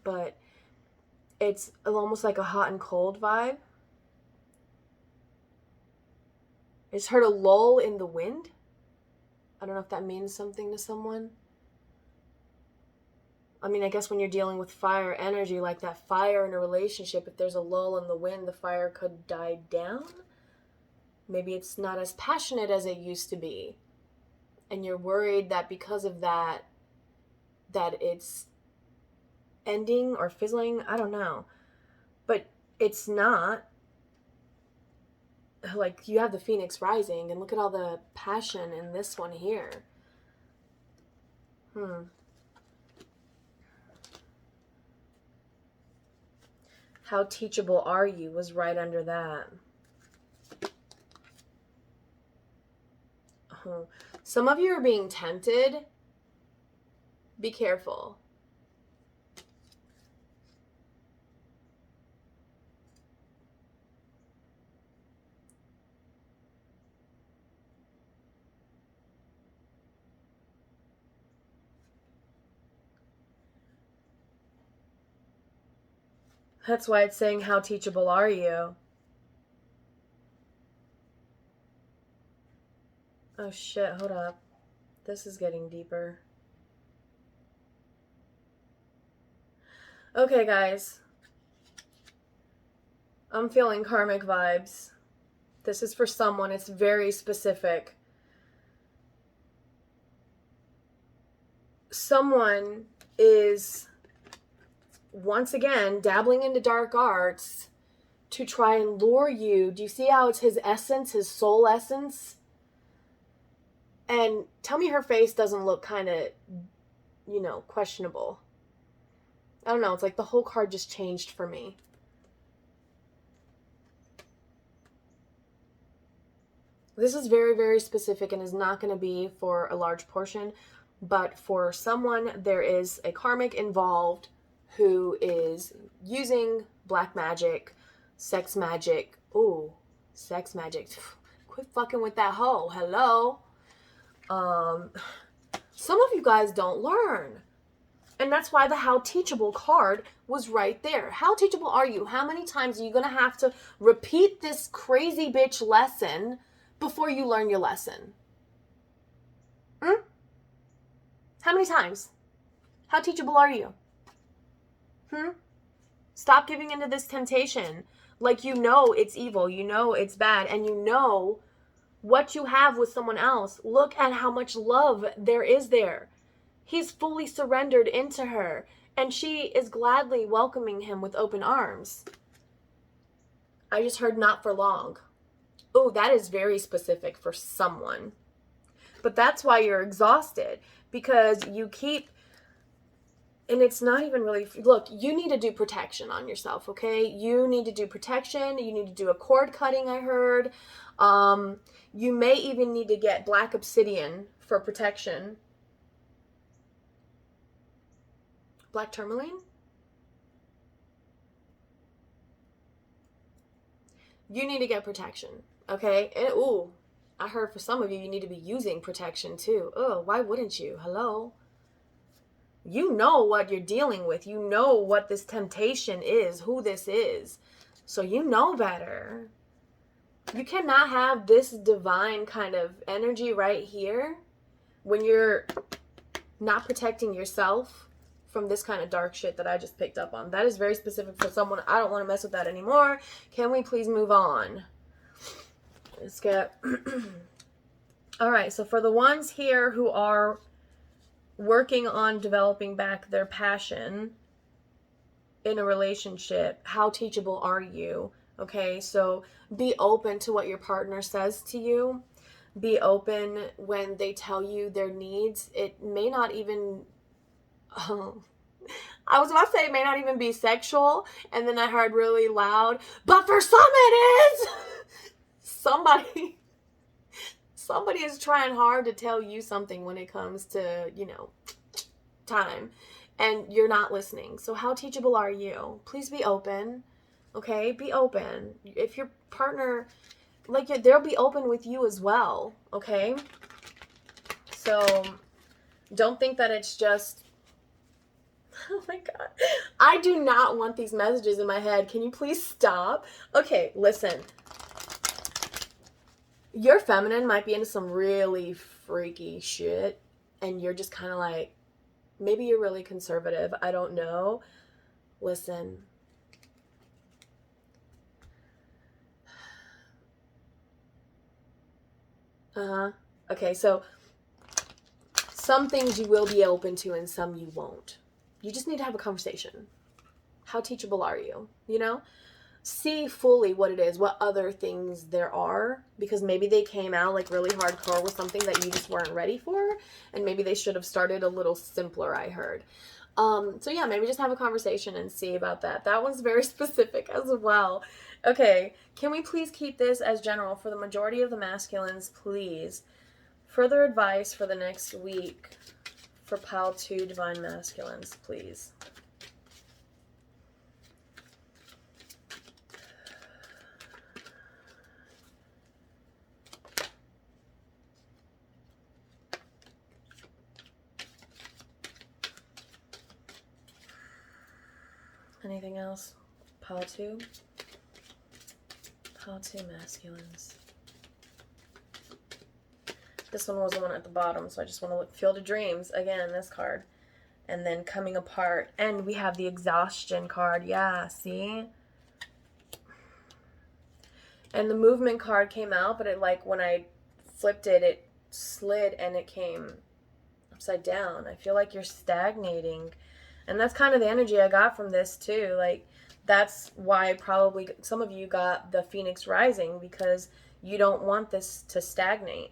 But it's almost like a hot and cold vibe. I just heard a lull in the wind. I don't know if that means something to someone. I mean, I guess when you're dealing with fire energy, like that fire in a relationship, if there's a lull in the wind, the fire could die down. Maybe it's not as passionate as it used to be. And you're worried that because of that it's ending or fizzling. I don't know. But it's not. Like, you have the phoenix rising, and look at all the passion in this one here. How teachable are you was right under that. Some of you are being tempted. Be careful. That's why it's saying, how teachable are you? Oh shit, hold up. This is getting deeper. Okay, guys. I'm feeling karmic vibes. This is for someone. It's very specific. Someone is, once again, dabbling into dark arts to try and lure you. Do you see how it's his essence, his soul essence? And tell me her face doesn't look kind of, questionable. I don't know. It's like the whole card just changed for me. This is very, very specific and is not going to be for a large portion. But for someone, there is a karmic involved who is using black magic, sex magic. Ooh, sex magic. Quit fucking with that hoe. Hello. Some of you guys don't learn. And that's why the how teachable card was right there. How teachable are you? How many times are you going to have to repeat this crazy bitch lesson before you learn your lesson? How many times? How teachable are you? Stop giving into this temptation. Like, you know it's evil, you know it's bad, and you know what you have with someone else. Look at how much love there is there. He's fully surrendered into her, and she is gladly welcoming him with open arms. I just heard not for long. Oh, that is very specific for someone. But that's why you're exhausted, because you keep, and it's not even really, look, you need to do protection on yourself, okay? You need to do protection. You need to do a cord cutting, I heard. You may even need to get black obsidian for protection. Black tourmaline? You need to get protection, okay? And ooh, I heard for some of you, you need to be using protection too. Oh, why wouldn't you? Hello? You know what you're dealing with. You know what this temptation is, who this is. So you know better. You cannot have this divine kind of energy right here when you're not protecting yourself from this kind of dark shit that I just picked up on. That is very specific for someone. I don't want to mess with that anymore. Can we please move on? Let's get... All right, so for the ones here who are working on developing back their passion in a relationship, how teachable are you? Okay, so be open to what your partner says to you. Be open when they tell you their needs. It may not even... I was about to say it may not even be sexual, and then I heard really loud, but for some it is! Somebody is trying hard to tell you something when it comes to, time, and you're not listening. So how teachable are you? Please be open, okay? Be open. If your partner, they'll be open with you as well, okay? So don't think that it's just, oh my God. I do not want these messages in my head. Can you please stop? Okay, listen. Your feminine might be into some really freaky shit, and you're just kind of like, maybe you're really conservative. I don't know. Listen. Okay, so some things you will be open to and some you won't. You just need to have a conversation. How teachable are you? See fully what it is, what other things there are, because maybe they came out like really hardcore with something that you just weren't ready for, and maybe they should have started a little simpler, I heard. So yeah, maybe just have a conversation and see about that. That one's very specific as well. Okay, can we please keep this as general for the majority of the masculines, please? Further advice for the next week for Pile 2 Divine Masculines, please. Anything else? Pile 2? Pile 2 Masculines. This one was the one at the bottom, so I just want to look. Field of Dreams, again, this card. And then Coming Apart. And we have the Exhaustion card. Yeah, see? And the Movement card came out, but it, when I flipped it, it slid and it came upside down. I feel like you're stagnating. And that's kind of the energy I got from this, too. That's why probably some of you got the Phoenix Rising, because you don't want this to stagnate.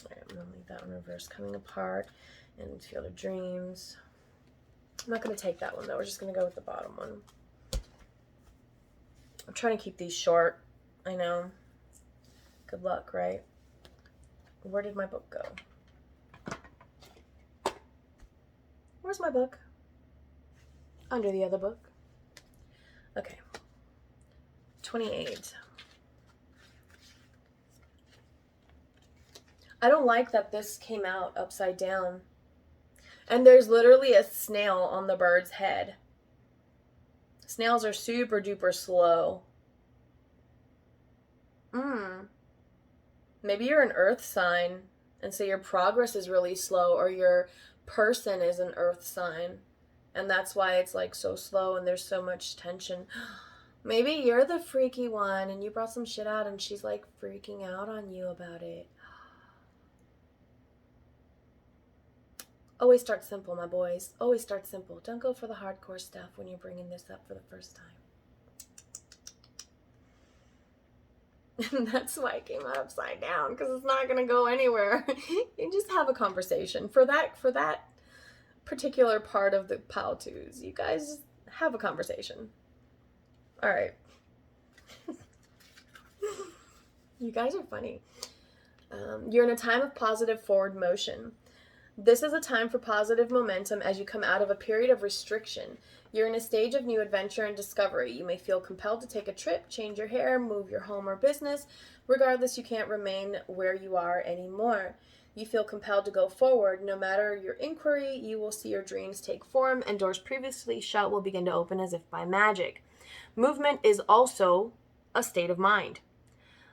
All right, I'm going to leave that one reversed. Coming Apart and Field of Dreams. I'm not going to take that one, though. We're just going to go with the bottom one. I'm trying to keep these short. I know. Good luck, right? Where did my book go? Where's my book? Under the other book. Okay. 28. I don't like that this came out upside down. And there's literally a snail on the bird's head. Snails are super duper slow. Maybe you're an earth sign, and so your progress is really slow, or your person is an earth sign, and that's why it's like so slow and there's so much tension. Maybe you're the freaky one and you brought some shit out and she's like freaking out on you about it. Always start simple, my boys. Always start simple. Don't go for the hardcore stuff when you're bringing this up for the first time. And that's why it came out upside down, because it's not going to go anywhere. You just have a conversation. For that particular part of the pile twos, you guys just have a conversation. All right. You guys are funny. You're in a time of positive forward motion. This is a time for positive momentum as you come out of a period of restriction. You're in a stage of new adventure and discovery. You may feel compelled to take a trip, change your hair, move your home or business. Regardless, you can't remain where you are anymore. You feel compelled to go forward. No matter your inquiry, you will see your dreams take form, and doors previously shut will begin to open as if by magic. Movement is also a state of mind.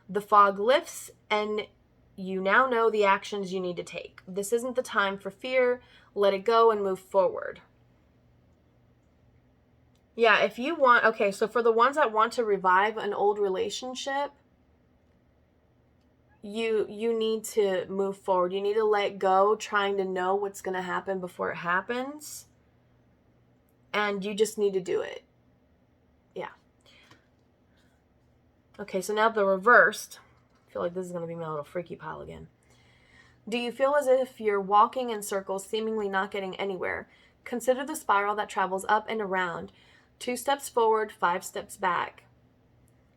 The fog lifts, and you now know the actions you need to take. This isn't the time for fear. Let it go and move forward. Yeah, if you want, okay, so for the ones that want to revive an old relationship, you need to move forward. You need to let go, trying to know what's going to happen before it happens. And you just need to do it. Yeah. Okay, so now the reversed. I feel like this is going to be my little freaky pile again. Do you feel as if you're walking in circles, seemingly not getting anywhere? Consider the spiral that travels up and around. 2 steps forward, 5 steps back.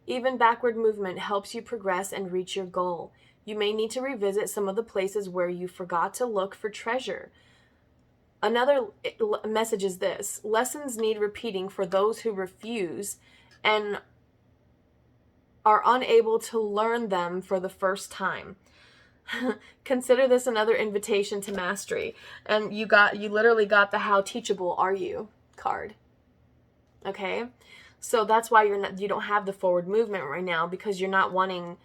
Even backward movement helps you progress and reach your goal. You may need to revisit some of the places where you forgot to look for treasure. Another message is this: lessons need repeating for those who refuse and are unable to learn them for the first time. Consider this another invitation to mastery. And you literally got the "how teachable are you" card. Okay? So that's why you don't have the forward movement right now, because you're not wanting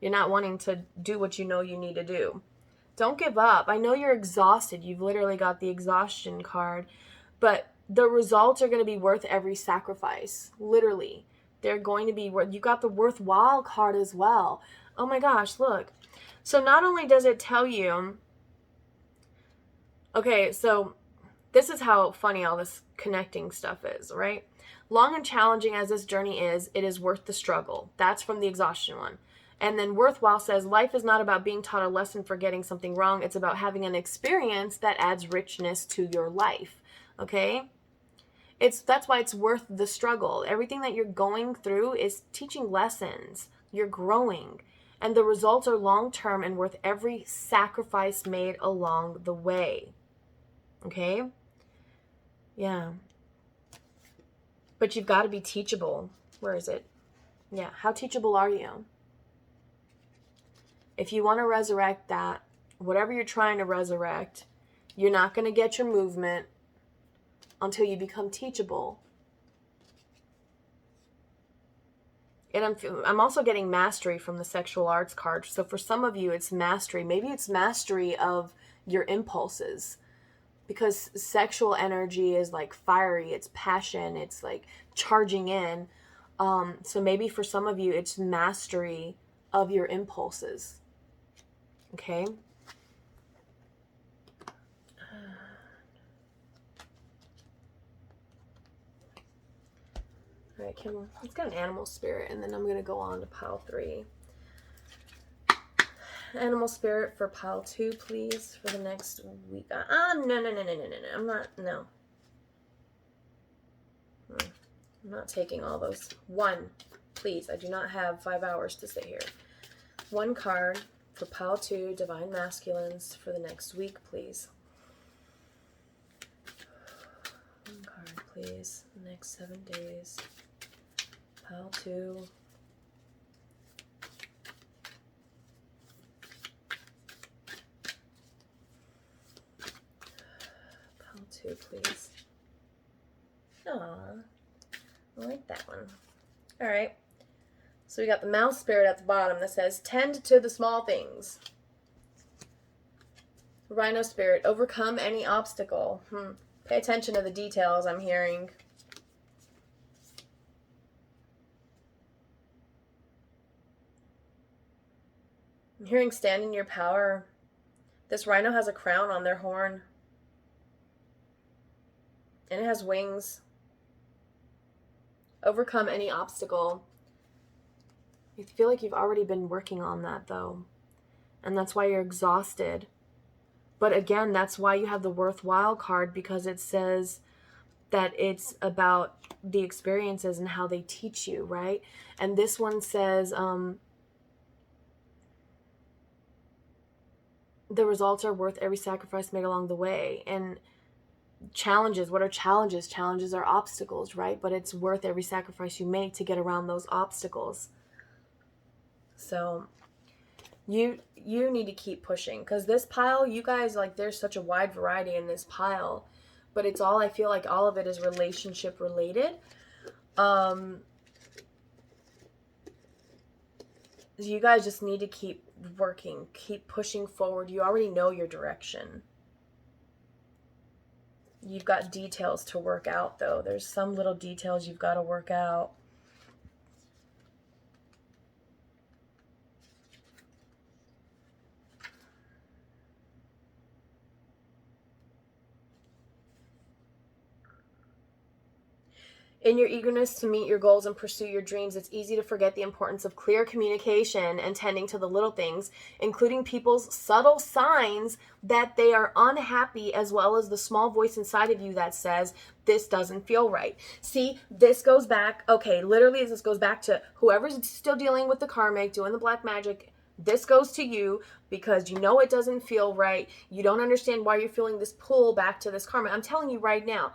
to do what you know you need to do. Don't give up. I know you're exhausted. You've literally got the exhaustion card, but the results are going to be worth every sacrifice. Literally. They're going to be worth. You got the worthwhile card as well. Oh my gosh, look. So not only does it tell you, okay, so this is how funny all this connecting stuff is, right? Long and challenging as this journey is, it is worth the struggle. That's from the exhaustion one. And then worthwhile says, life is not about being taught a lesson for getting something wrong. It's about having an experience that adds richness to your life. Okay? That's why it's worth the struggle. Everything that you're going through is teaching lessons. You're growing. And the results are long-term and worth every sacrifice made along the way. Okay? Yeah. But you've got to be teachable. Where is it? Yeah. How teachable are you? If you want to resurrect that, whatever you're trying to resurrect, you're not going to get your movement until you become teachable. And I'm also getting mastery from the sexual arts card. So for some of you, it's mastery. Maybe it's mastery of your impulses. Because sexual energy is like fiery. It's passion. It's like charging in. So maybe for some of you, it's mastery of your impulses. Okay? All right, let's get an animal spirit, and then I'm going to go on to pile 3. Animal spirit for pile 2, please, for the next week. No. I'm not taking all those. 1, please. I do not have 5 hours to sit here. 1 card for pile 2, divine masculines, for the next week, please. 1 card, please. The next 7 days. Pile 2. too, please. Aw, I like that one. All right. So we got the mouse spirit at the bottom that says, tend to the small things. Rhino spirit, overcome any obstacle. Pay attention to the details, I'm hearing. I'm hearing stand in your power. This rhino has a crown on their horn. And it has wings. Overcome any obstacle. You feel like you've already been working on that, though. And that's why you're exhausted. But again, that's why you have the worthwhile card, because it says that it's about the experiences and how they teach you, right? And this one says, the results are worth every sacrifice made along the way. And challenges, what are challenges? Challenges are obstacles, right? But it's worth every sacrifice you make to get around those obstacles. So you need to keep pushing, because this pile, you guys, like, there's such a wide variety in this pile, but it's all, I feel like all of it is relationship related. You guys just need to keep working, keep pushing forward. You already know your direction. You've got details to work out, though. There's some little details you've got to work out. In your eagerness to meet your goals and pursue your dreams, it's easy to forget the importance of clear communication and tending to the little things, including people's subtle signs that they are unhappy, as well as the small voice inside of you that says, this doesn't feel right. See, this goes back, okay, literally this goes back to whoever's still dealing with the karmic, doing the black magic. This goes to you because you know it doesn't feel right. You don't understand why you're feeling this pull back to this karma. I'm telling you right now,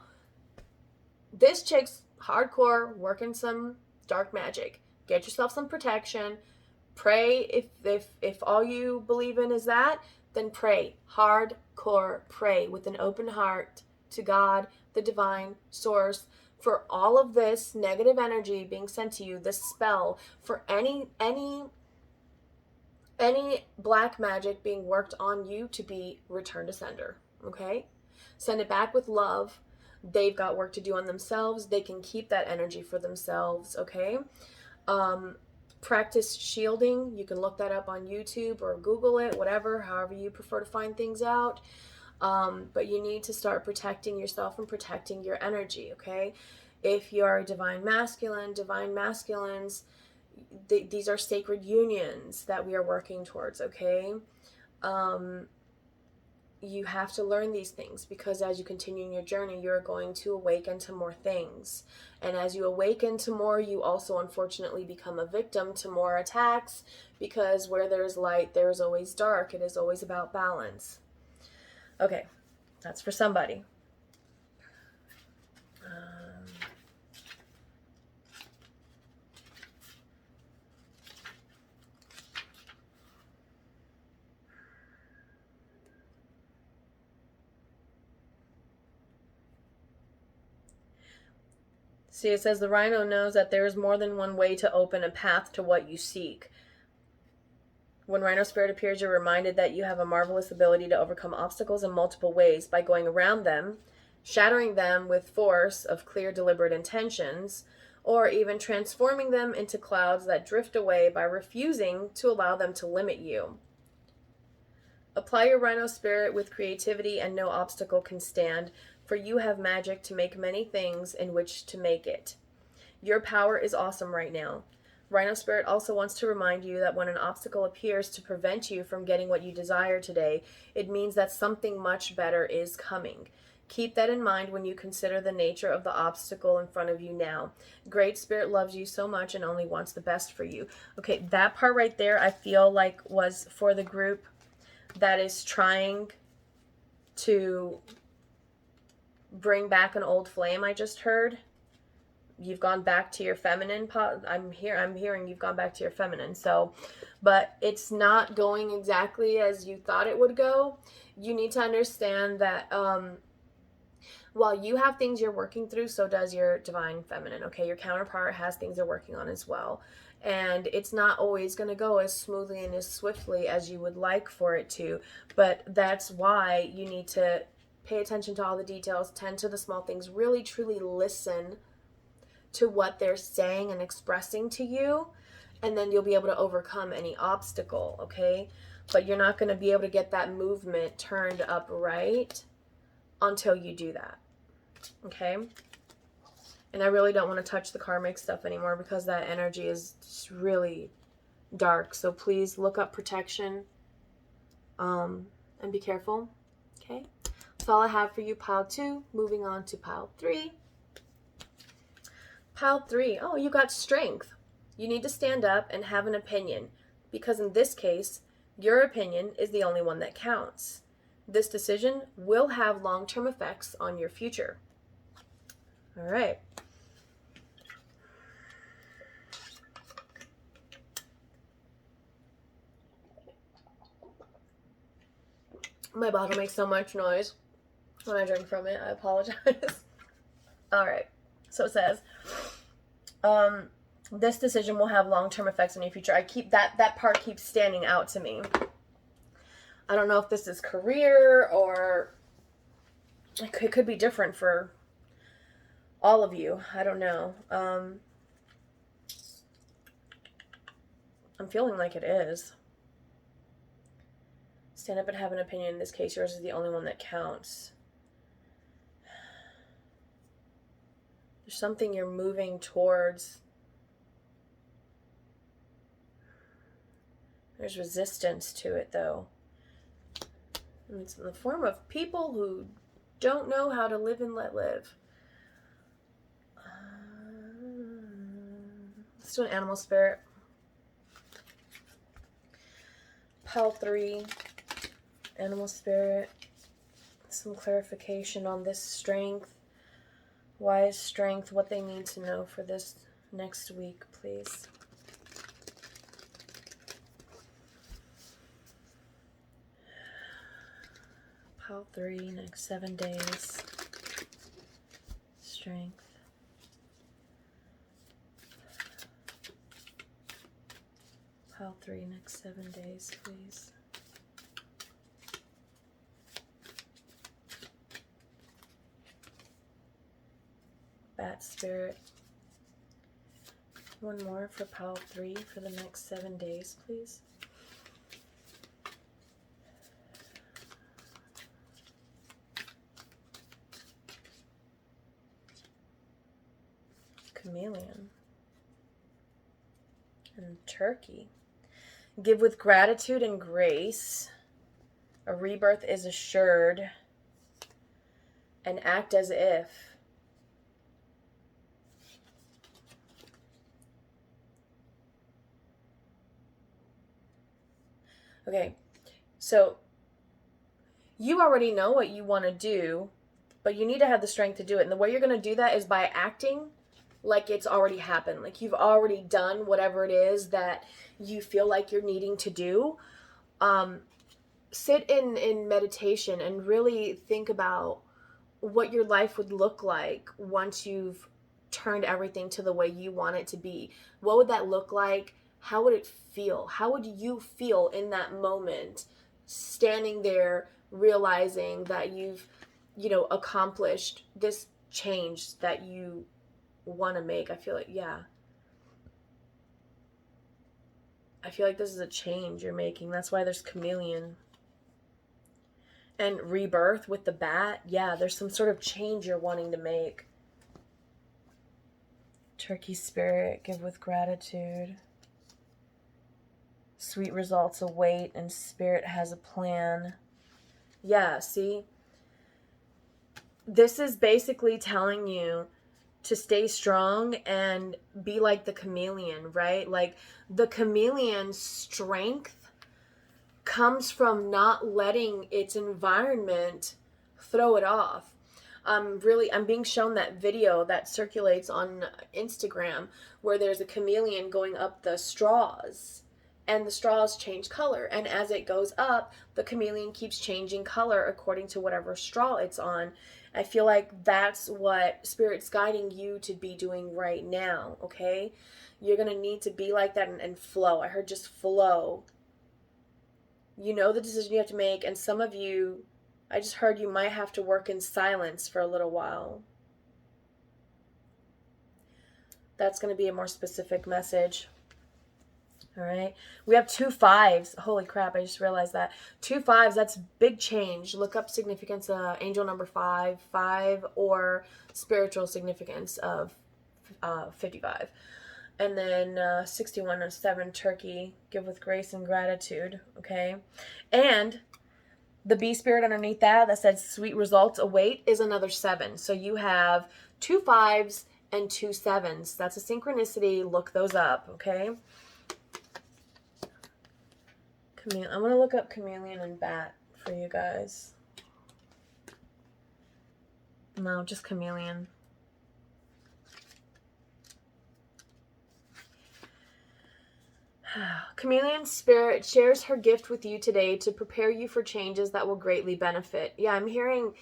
this chick's hardcore working some dark magic. Get yourself some protection. Pray. If all you believe in is that, then pray. Hardcore pray with an open heart to God, the divine source, for all of this negative energy being sent to you, this spell, for any black magic being worked on you to be returned to sender. Okay? Send it back with love. They've got work to do on themselves. They can keep that energy for themselves, okay? Practice shielding. You can look that up on YouTube or Google it, whatever, however you prefer to find things out. But you need to start protecting yourself and protecting your energy, okay? If you're a divine masculines, these are sacred unions that we are working towards, okay? You have to learn these things, because as you continue in your journey, you're going to awaken to more things. And as you awaken to more, you also unfortunately become a victim to more attacks, because where there's light, there's always dark. It is always about balance. Okay, that's for somebody. See, it says the rhino knows that there is more than one way to open a path to what you seek. When Rhino Spirit appears, you're reminded that you have a marvelous ability to overcome obstacles in multiple ways by going around them, shattering them with force of clear, deliberate intentions, or even transforming them into clouds that drift away by refusing to allow them to limit you. Apply your Rhino Spirit with creativity, and no obstacle can stand, for you have magic to make many things in which to make it. Your power is awesome right now. Rhino Spirit also wants to remind you that when an obstacle appears to prevent you from getting what you desire today, it means that something much better is coming. Keep that in mind when you consider the nature of the obstacle in front of you now. Great Spirit loves you so much and only wants the best for you. Okay, that part right there I feel like was for the group that is trying to bring back an old flame. I just heard you've gone back to your feminine. I'm hearing you've gone back to your feminine. So, but it's not going exactly as you thought it would go. You need to understand that while you have things you're working through, so does your divine feminine, okay? Your counterpart has things they're working on as well. And it's not always going to go as smoothly and as swiftly as you would like for it to. But that's why you need to pay attention to all the details, tend to the small things, really truly listen to what they're saying and expressing to you. And then you'll be able to overcome any obstacle, okay? But you're not going to be able to get that movement turned up right until you do that, okay? And I really don't want to touch the karmic stuff anymore because that energy is just really dark. So please look up protection and be careful, okay? That's all I have for you, pile 2. Moving on to pile 3. Pile 3, oh, you got strength. You need to stand up and have an opinion, because in this case, your opinion is the only one that counts. This decision will have long-term effects on your future. All right. My bottle makes so much noise when I drink from it. I apologize. All right. So it says, this decision will have long-term effects on your future. I keep that part keeps standing out to me. I don't know if this is career or it could be different for all of you. I don't know. I'm feeling like it is. Stand up and have an opinion. In this case, yours is the only one that counts. There's something you're moving towards. There's resistance to it, though. And it's in the form of people who don't know how to live and let live. Let's do an animal spirit. Pile 3, animal spirit. Some clarification on this strength. Why is strength what they need to know for this next week, please? Pile 3, next 7 days. Strength. Pile 3, next 7 days, please. Bat spirit. One more for pile 3 for the next 7 days, please. Chameleon. And turkey. Give with gratitude and grace. A rebirth is assured. And act as if. Okay, so you already know what you want to do, but you need to have the strength to do it. And the way you're going to do that is by acting like it's already happened. Like you've already done whatever it is that you feel like you're needing to do. Sit in meditation and really think about what your life would look like once you've turned everything to the way you want it to be. What would that look like? How would it feel? How would you feel in that moment, standing there, realizing that you've, accomplished this change that you want to make? I feel like, I feel like this is a change you're making. That's why there's chameleon. And rebirth with the bat, there's some sort of change you're wanting to make. Turkey spirit, give with gratitude. Sweet results await and spirit has a plan. Yeah, see? This is basically telling you to stay strong and be like the chameleon, right? Like the chameleon's strength comes from not letting its environment throw it off. I'm being shown that video that circulates on Instagram where there's a chameleon going up the straws. And the straws change color. And as it goes up, the chameleon keeps changing color according to whatever straw it's on. I feel like that's what Spirit's guiding you to be doing right now, okay? You're going to need to be like that and flow. I heard just flow. You know the decision you have to make, and some of you, I just heard you might have to work in silence for a little while. That's going to be a more specific message. All right. We have 2 5s. Holy crap, I just realized that. 2 5s, that's big change. Look up significance, angel number 5, 5, or spiritual significance of 55. And then 61 and 7, turkey, give with grace and gratitude. Okay. And the bee spirit underneath that said sweet results await is another 7. So you have 2 5s and 2 7s. That's a synchronicity. Look those up. Okay. I'm going to look up chameleon and bat for you guys. No, just chameleon. Chameleon spirit shares her gift with you today to prepare you for changes that will greatly benefit. Yeah, I'm hearing...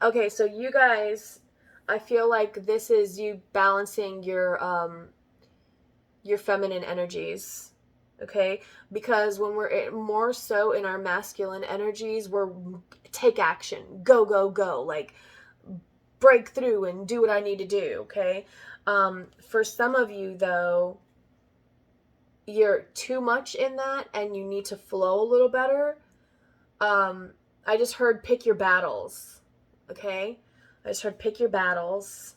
Okay, so you guys, I feel like this is you balancing your feminine energies. Okay, because when we're more so in our masculine energies, we're take action, go, like break through and do what I need to do. Okay, for some of you though, you're too much in that and you need to flow a little better. I just heard pick your battles. Okay, I just heard pick your battles.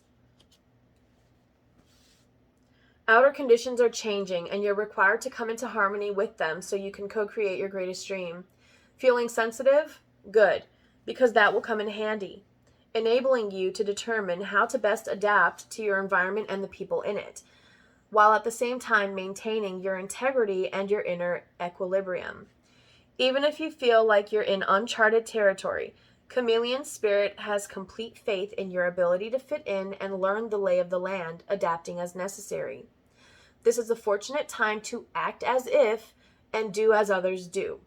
Outer conditions are changing, and you're required to come into harmony with them so you can co-create your greatest dream. Feeling sensitive? Good, because that will come in handy, enabling you to determine how to best adapt to your environment and the people in it, while at the same time maintaining your integrity and your inner equilibrium. Even if you feel like you're in uncharted territory, Chameleon Spirit has complete faith in your ability to fit in and learn the lay of the land, adapting as necessary. This is a fortunate time to act as if and do as others do,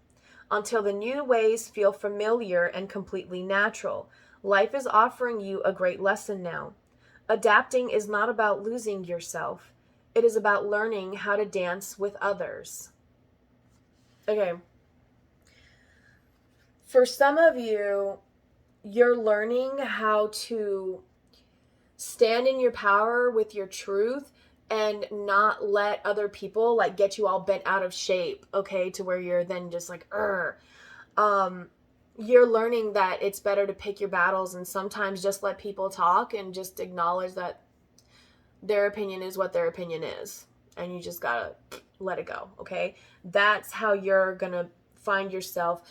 until the new ways feel familiar and completely natural. Life is offering you a great lesson now. Adapting is not about losing yourself. It is about learning how to dance with others. Okay. For some of you, you're learning how to stand in your power with your truth and not let other people like get you all bent out of shape, okay, to where you're then just like, you're learning that it's better to pick your battles and sometimes just let people talk and just acknowledge that their opinion is what their opinion is. And you just gotta let it go, okay? That's how you're gonna find yourself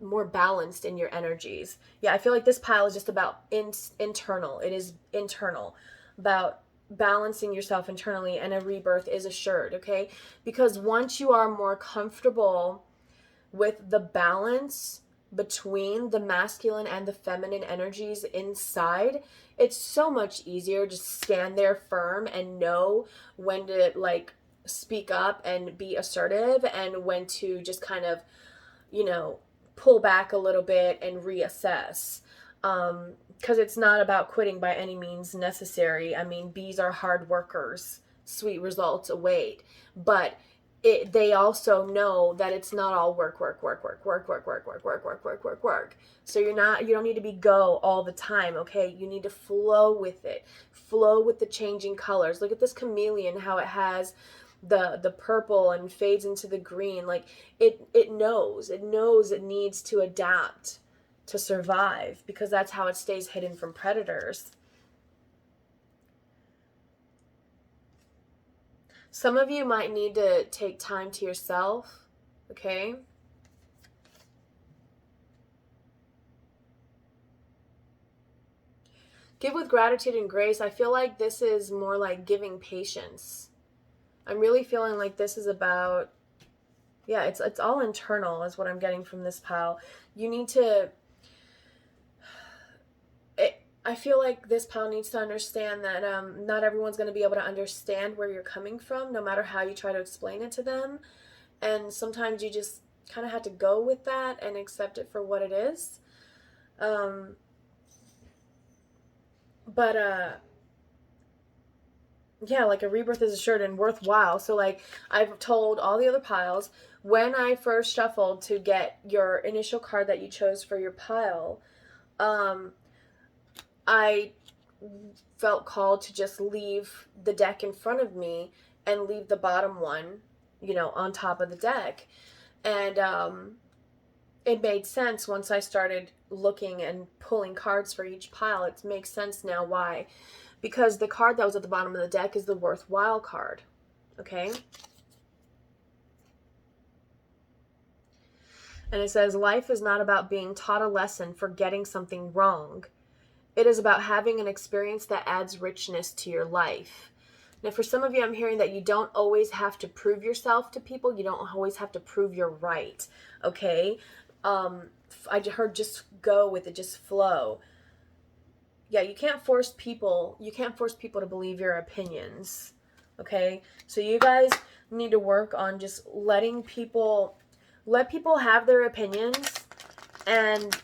more balanced in your energies. Yeah, I feel like this pile is just about internal. It is internal, about balancing yourself internally, and a rebirth is assured, okay? Because once you are more comfortable with the balance between the masculine and the feminine energies inside, it's so much easier to stand there firm and know when to like speak up and be assertive and when to just kind of, pull back a little bit and reassess. Because it's not about quitting by any means necessary. I mean, bees are hard workers. Sweet results await. But they also know that it's not all work. So you don't need to be go all the time, okay? You need to flow with it. Flow with the changing colors. Look at this chameleon, how it has the purple and fades into the green. Like it knows it needs to adapt to survive, because that's how it stays hidden from predators. Some of you might need to take time to yourself, okay? Give with gratitude and grace. I feel like this is more like giving patience. I'm really feeling like this is about, yeah, it's all internal is what I'm getting from this pile. You need to, I feel like this pile needs to understand that not everyone's going to be able to understand where you're coming from, no matter how you try to explain it to them. And sometimes you just kind of have to go with that and accept it for what it is. But yeah, like a rebirth is assured and worthwhile. So like I've told all the other piles, when I first shuffled to get your initial card that you chose for your pile, um, I felt called to just leave the deck in front of me and leave the bottom one, on top of the deck. And it made sense once I started looking and pulling cards for each pile. It makes sense now why. Because the card that was at the bottom of the deck is the worthwhile card. Okay? And it says, life is not about being taught a lesson for getting something wrong. It is about having an experience that adds richness to your life. Now, for some of you, I'm hearing that you don't always have to prove yourself to people. You don't always have to prove you're right. Okay? I heard just go with it, just flow. Yeah, you can't force people to believe your opinions. Okay? So you guys need to work on just let people have their opinions, and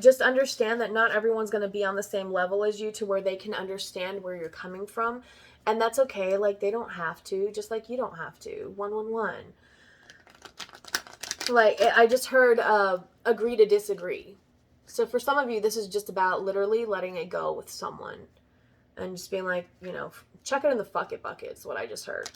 just understand that not everyone's going to be on the same level as you to where they can understand where you're coming from. And that's okay. Like, they don't have to, just like you don't have to. 111. Like, I just heard agree to disagree. So for some of you, this is just about literally letting it go with someone and just being like, chuck it in the fuck it bucket is what I just heard.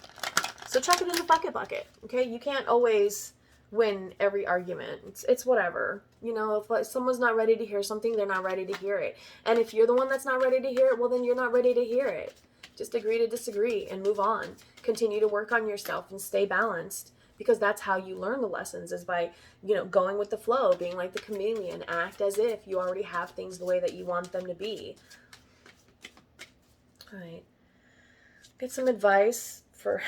So chuck it in the fuck it bucket. Okay? You can't always win every argument. It's whatever. If someone's not ready to hear something, they're not ready to hear it. And if you're the one that's not ready to hear it, well, then you're not ready to hear it. Just agree to disagree and move on. Continue to work on yourself and stay balanced, because that's how you learn the lessons, is by, going with the flow, being like the chameleon. Act as if you already have things the way that you want them to be. All right. Get some advice for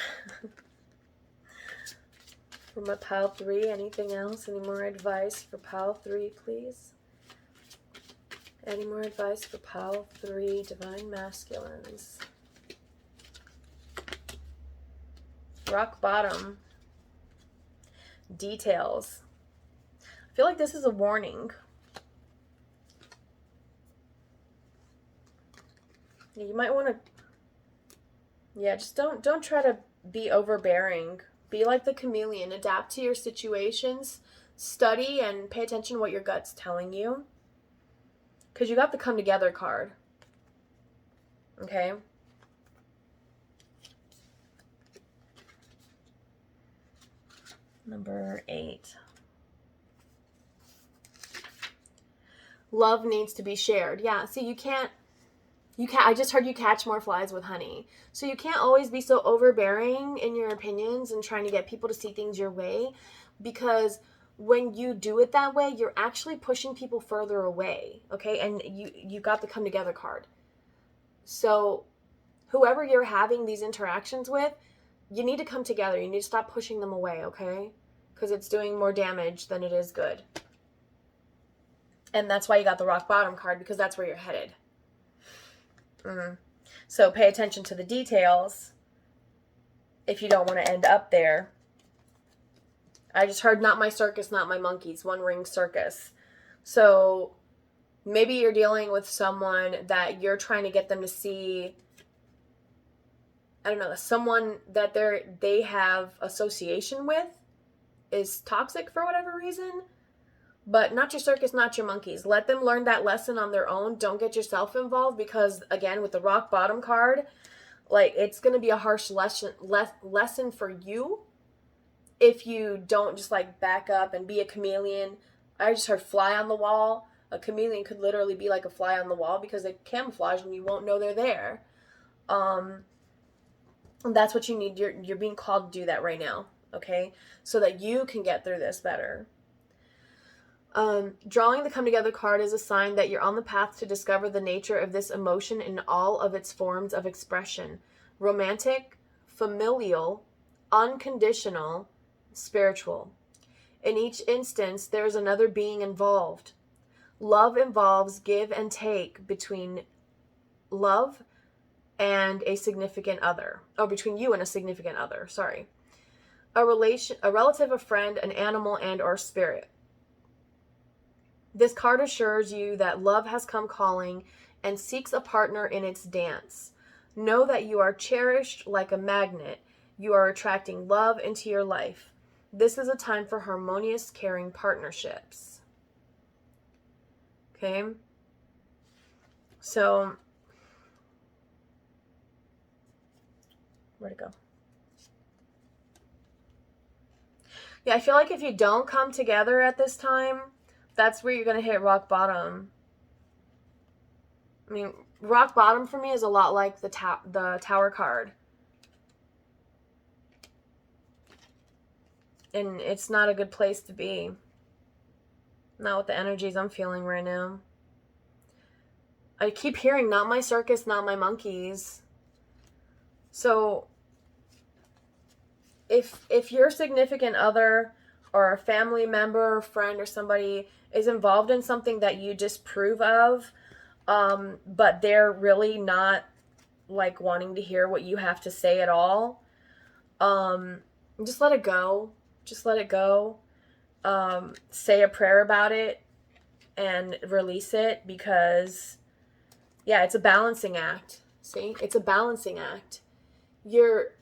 for my pile 3. Anything else? Any more advice for pile 3, please? Any more advice for pile 3, divine masculines? Rock bottom. Details. I feel like this is a warning. You might want to, just don't try to be overbearing. Be like the chameleon. Adapt to your situations. Study and pay attention to what your gut's telling you. Because you got the come together card. Okay? Number 8. Love needs to be shared. Yeah, see, you can't, I just heard you catch more flies with honey. So you can't always be so overbearing in your opinions and trying to get people to see things your way, because when you do it that way, you're actually pushing people further away, okay? And you got the come together card. So whoever you're having these interactions with, you need to come together. You need to stop pushing them away, okay? Because it's doing more damage than it is good. And that's why you got the rock bottom card, because that's where you're headed. So pay attention to the details if you don't want to end up there. I just heard not my circus, not my monkeys. One ring circus. So maybe you're dealing with someone that you're trying to get them to see, I don't know, someone that they have association with is toxic for whatever reason. But not your circus, not your monkeys. Let them learn that lesson on their own. Don't get yourself involved, because, again, with the rock bottom card, like, it's going to be a harsh lesson for you if you don't just, like, back up and be a chameleon. I just heard fly on the wall. A chameleon could literally be like a fly on the wall, because they camouflage and you won't know they're there. That's what you need. You're being called to do that right now, okay? So that you can get through this better. Drawing the come together card is a sign that you're on the path to discover the nature of this emotion in all of its forms of expression: romantic, familial, unconditional, spiritual. In each instance, there is another being involved. Love involves give and take between love and a significant other, or between you and a significant other, sorry. A relative, a friend, an animal, and or spirit. This card assures you that love has come calling and seeks a partner in its dance. Know that you are cherished like a magnet. You are attracting love into your life. This is a time for harmonious, caring partnerships. Okay? So, where'd it go? Yeah, I feel like if you don't come together at this time, that's where you're going to hit rock bottom. I mean, rock bottom for me is a lot like the Tower card. And it's not a good place to be. Not with the energies I'm feeling right now. I keep hearing, not my circus, not my monkeys. So, if your significant other or a family member or friend or somebody is involved in something that you disapprove of, but they're really not like wanting to hear what you have to say at all, just let it go. Just let it go. Say a prayer about it and release it, because yeah, it's a balancing act. See, it's a balancing act. You're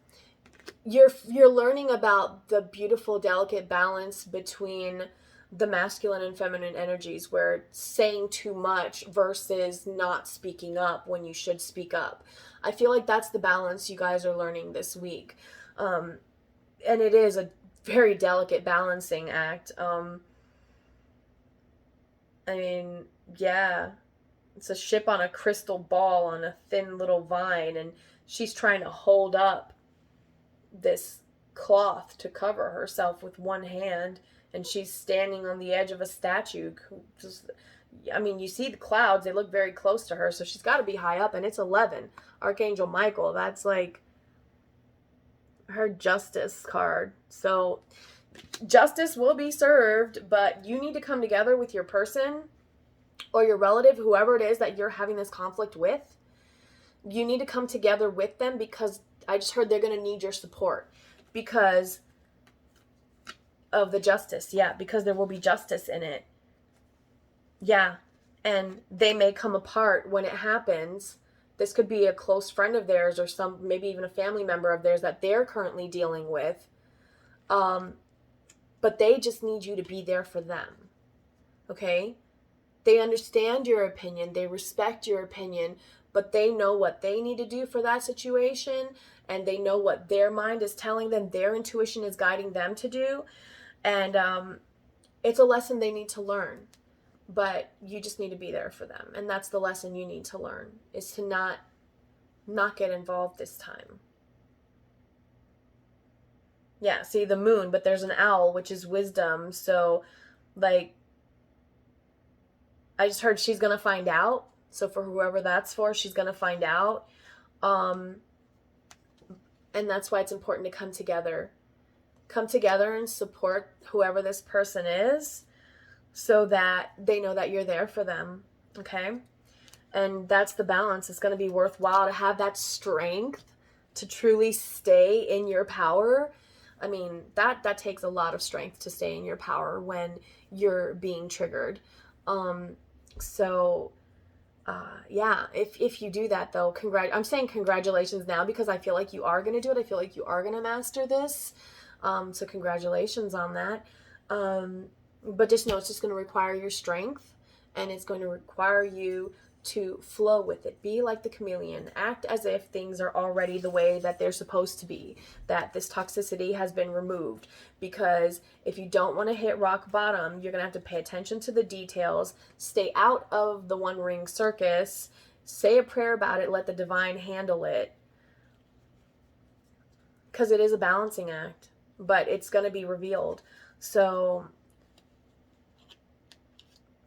learning about the beautiful, delicate balance between the masculine and feminine energies, where saying too much versus not speaking up when you should speak up. I feel like that's the balance you guys are learning this week. And it is a very delicate balancing act. I mean, yeah, it's a ship on a crystal ball on a thin little vine, and she's trying to hold up this cloth to cover herself with one hand, and she's standing on the edge of a statue. Just, I mean, you see the clouds, they look very close to her, so she's got to be high up, and it's 11. Archangel Michael, that's like her justice card. So justice will be served, but you need to come together with your person or your relative, whoever it is that you're having this conflict with. You need to come together with them, because I just heard they're going to need your support because of the justice. Yeah, because there will be justice in it. Yeah, and they may come apart when it happens. This could be a close friend of theirs, or maybe even a family member of theirs that they're currently dealing with. But they just need you to be there for them. Okay? They understand your opinion. They respect your opinion, but they know what they need to do for that situation, and they know what their mind is telling them, their intuition is guiding them to do. And it's a lesson they need to learn, but you just need to be there for them. And that's the lesson you need to learn, is to not get involved this time. Yeah, see the moon, but there's an owl, which is wisdom. So, like, I just heard she's going to find out. So for whoever that's for, she's going to find out. And that's why it's important to come together. Come together and support whoever this person is, so that they know that you're there for them. Okay? And that's the balance. It's going to be worthwhile to have that strength to truly stay in your power. I mean, that takes a lot of strength to stay in your power when you're being triggered. Yeah, if you do that, though, I'm saying congratulations now, because I feel like you are going to do it. I feel like you are going to master this. So congratulations on that. But just know it's just going to require your strength, and it's going to require you to flow with it. Be like the chameleon. Act as if things are already the way that they're supposed to be, that this toxicity has been removed. Because if you don't want to hit rock bottom, you're going to have to pay attention to the details, stay out of the one ring circus, say a prayer about it, let the divine handle it. Because it is a balancing act, but it's going to be revealed. So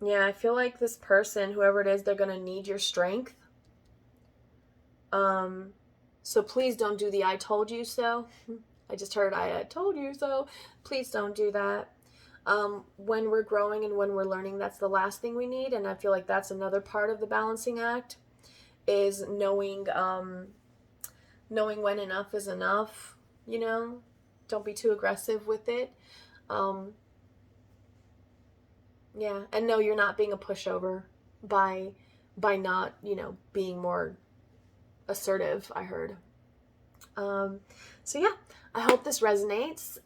yeah, I feel like this person, whoever it is, they're going to need your strength. So please don't do the I told you so. I just heard I told you so. Please don't do that. When we're growing and when we're learning, that's the last thing we need. And I feel like that's another part of the balancing act, is knowing when enough is enough, Don't be too aggressive with it. Yeah, and no, you're not being a pushover by by not, being more assertive, I heard. So yeah, I hope this resonates.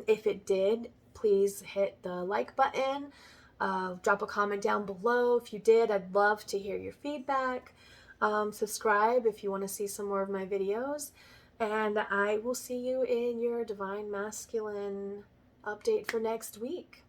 If it did, please hit the like button. Drop a comment down below if you did. I'd love to hear your feedback. Subscribe if you want to see some more of my videos. And I will see you in your Divine Masculine update for next week.